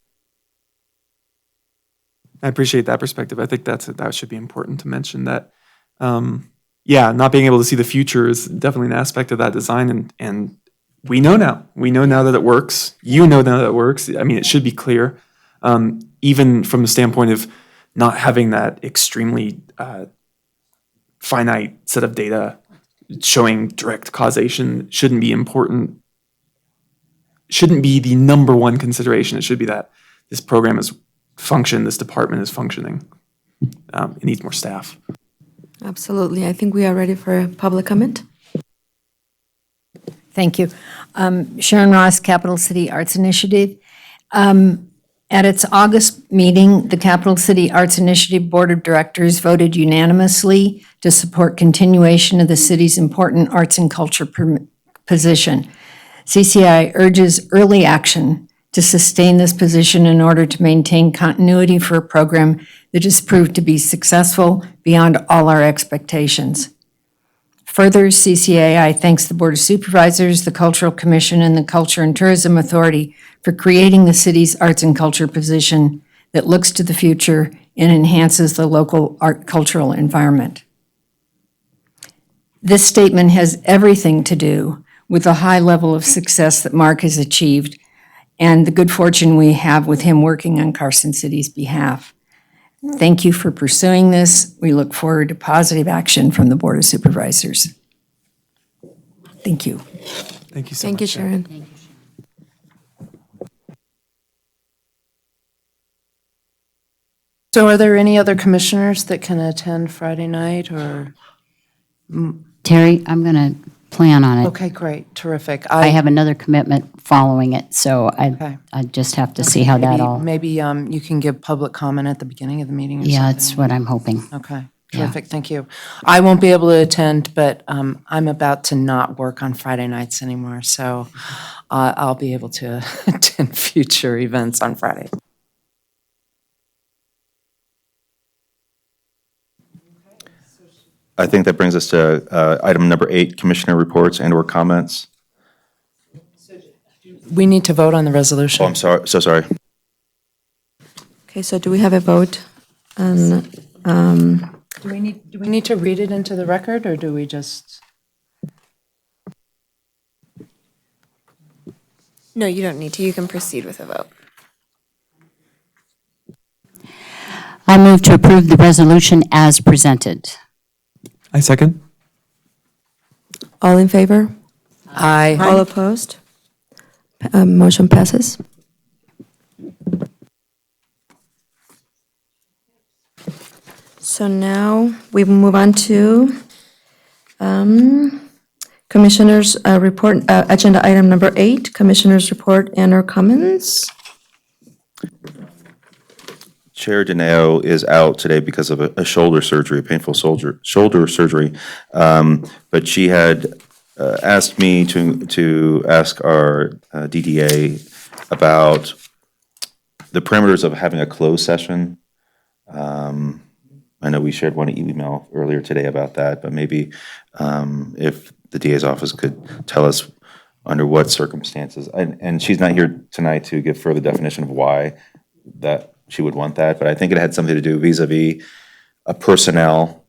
I appreciate that perspective. I think that should be important to mention that, not being able to see the future is definitely an aspect of that design. And we know now. We know now that it works. You know now that it works. It should be clear, even from the standpoint of not having that extremely finite set of data showing direct causation shouldn't be important, shouldn't be the number one consideration. It should be that this program is this department is functioning. It needs more staff. Absolutely. I think we are ready for public comment. Thank you. Sharon Ross, Capital City Arts Initiative. At its August meeting, the Capital City Arts Initiative Board of Directors voted unanimously to support continuation of the city's important arts and culture position. CCI urges early action to sustain this position in order to maintain continuity for a program that has proved to be successful beyond all our expectations. Further, CCAI thanks the Board of Supervisors, the Cultural Commission, and the Culture and Tourism Authority for creating the city's arts and culture position that looks to the future and enhances the local art cultural environment. This statement has everything to do with the high level of success that Mark has achieved and the good fortune we have with him working on Carson City's behalf. Thank you for pursuing this. We look forward to positive action from the Board of Supervisors. Thank you. Thank you so much. Thank you, Sharon. So are there any other commissioners that can attend Friday night or? Terry, I'm going to plan on it. Okay, great, terrific. I have another commitment following it, so I just have to see how that all. Maybe you can give public comment at the beginning of the meeting or something. Yeah, that's what I'm hoping. Okay, terrific, thank you. I won't be able to attend, but I'm about to not work on Friday nights anymore, so I'll be able to attend future events on Friday. I think that brings us to item number 8, commissioner reports and/or comments. We need to vote on the resolution. Oh, I'm sorry, so sorry. Okay, so do we have a vote on, Do we need to read it into the record, or do we just? No, you don't need to. You can proceed with a vote. I move to approve the resolution as presented. I second. all in favor? Aye. All opposed? Motion passes. So now we move on to Commissioners' report, agenda item number 8, Commissioners' report and/or comments. Chair Dineo is out today because of a shoulder surgery, a painful shoulder surgery. But she had asked me to ask our DDA about the parameters of having a closed session. I know we shared one email earlier today about that, but maybe if the DA's office could tell us under what circumstances. And she's not here tonight to give further definition of why that she would want that, but I think it had something to do vis-a-vis a personnel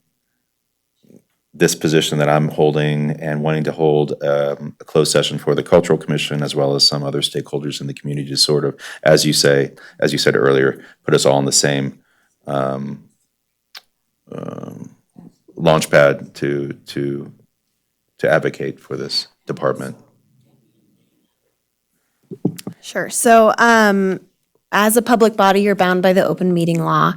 disposition that I'm holding and wanting to hold a closed session for the Cultural Commission as well as some other stakeholders in the community to sort of, as you said earlier, put us all in the same launch pad to advocate for this department. Sure. So, as a public body, you're bound by the open meeting law,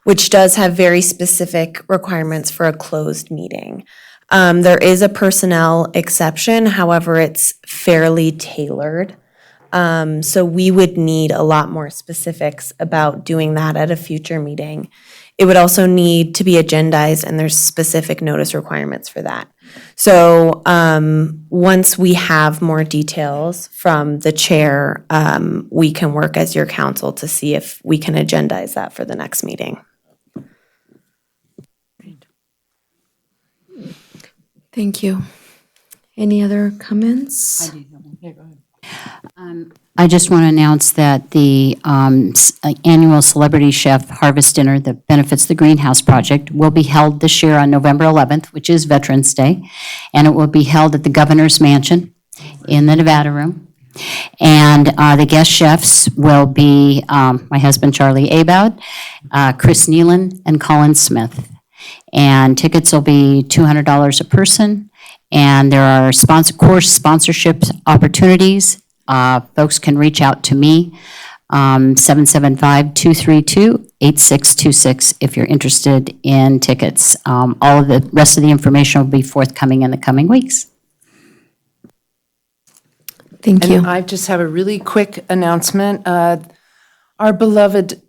which does have very specific requirements for a closed meeting. There is a personnel exception, however, it's fairly tailored. So we would need a lot more specifics about doing that at a future meeting. It would also need to be agendized, and there's specific notice requirements for that. So once we have more details from the chair, we can work as your council to see if we can agendize that for the next meeting. Thank you. Any other comments? I just want to announce that the annual Celebrity Chef Harvest Dinner that benefits the Greenhouse Project will be held this year on November 11th, which is Veterans Day, and it will be held at the Governor's Mansion in the Nevada Room. And the guest chefs will be my husband, Charlie Aboud, Chris Nealon, and Colin Smith. And tickets will be $200 a person. And there are course sponsorship opportunities. Folks can reach out to me, 775-232-8626 if you're interested in tickets. All of the rest of the information will be forthcoming in the coming weeks. Thank you. And I just have a really quick announcement. Our beloved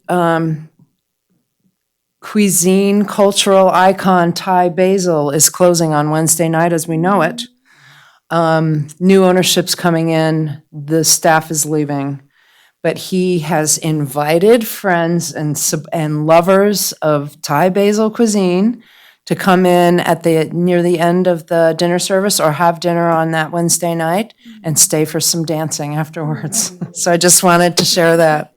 cuisine cultural icon Thai Basil is closing on Wednesday night as we know it. New ownership's coming in, the staff is leaving, but he has invited friends and lovers of Thai Basil cuisine to come in near the end of the dinner service or have dinner on that Wednesday night and stay for some dancing afterwards. So I just wanted to share that.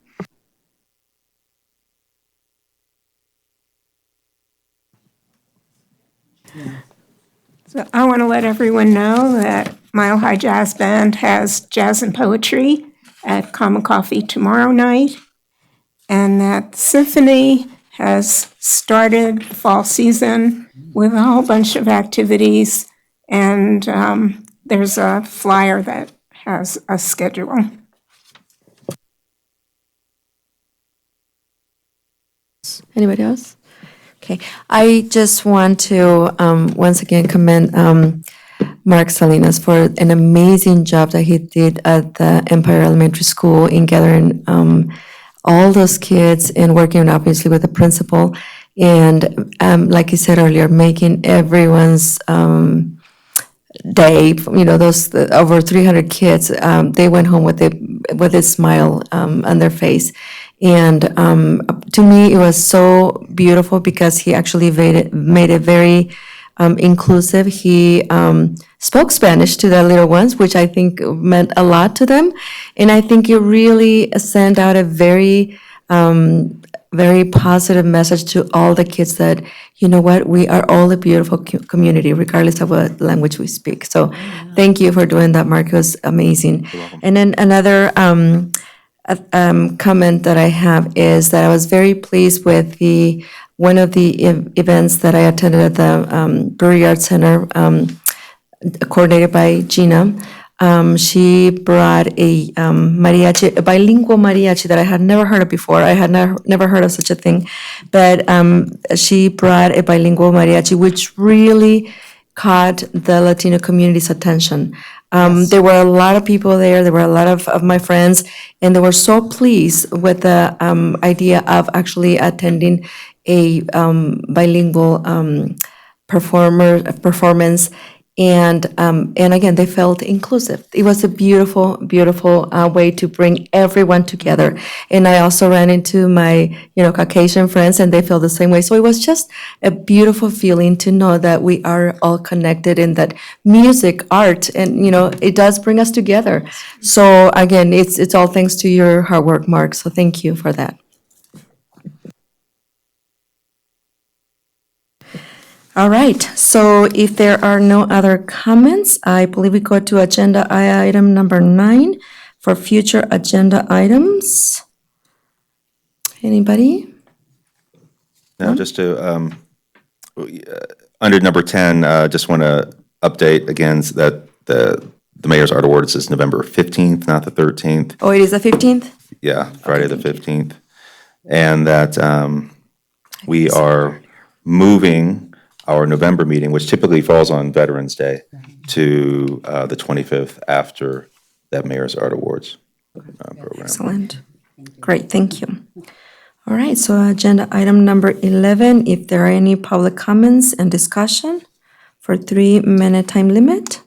So I want to let everyone know that Mile High Jazz Band has jazz and poetry at Common Coffee tomorrow night, and that Symphony has started the fall season with a whole bunch of activities, and there's a flyer that has a schedule. Anybody else? Okay, I just want to once again commend Mark Salinas for an amazing job that he did at the Empire Elementary School in gathering all those kids and working obviously with the principal. And like you said earlier, making everyone's day, those over 300 kids, they went home with a smile on their face. And to me, it was so beautiful because he actually made it very inclusive. He spoke Spanish to the little ones, which I think meant a lot to them. And I think it really sent out a very, very positive message to all the kids that, you know what, we are all a beautiful community, regardless of what language we speak. So thank you for doing that, Mark. It was amazing. And then another comment that I have is that I was very pleased with one of the events that I attended at the Brewery Arts Center, coordinated by Gina. She brought a mariachi, a bilingual mariachi that I had never heard of before. I had never heard of such a thing, but she brought a bilingual mariachi, which really caught the Latino community's attention. There were a lot of people there. There were a lot of my friends, and they were so pleased with the idea of actually attending a bilingual performance. And again, they felt inclusive. It was a beautiful, beautiful way to bring everyone together. And I also ran into my, Caucasian friends, and they felt the same way. So it was just a beautiful feeling to know that we are all connected, and that music, art, and it does bring us together. So again, it's all thanks to your hard work, Mark. So thank you for that. All right, so if there are no other comments, I believe we go to agenda item number 9 for future agenda items. Anybody? No, just to, under number 10, just want to update again that the Mayor's Art Awards is November 15th, not the 13th. Oh, it is the 15th? Yeah, Friday the 15th. And that we are moving our November meeting, which typically falls on Veterans Day, to the 25th after that Mayor's Art Awards program. Excellent. Great, thank you. All right, so agenda item number 11, if there are any public comments and discussion for 3-minute time limit.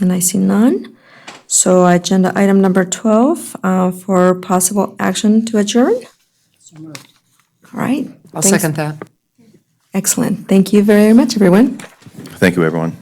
And I see none. So agenda item number 12, for possible action to adjourn. All right. I'll thanks. second that. Excellent. Thank you very much, everyone. Thank you, everyone.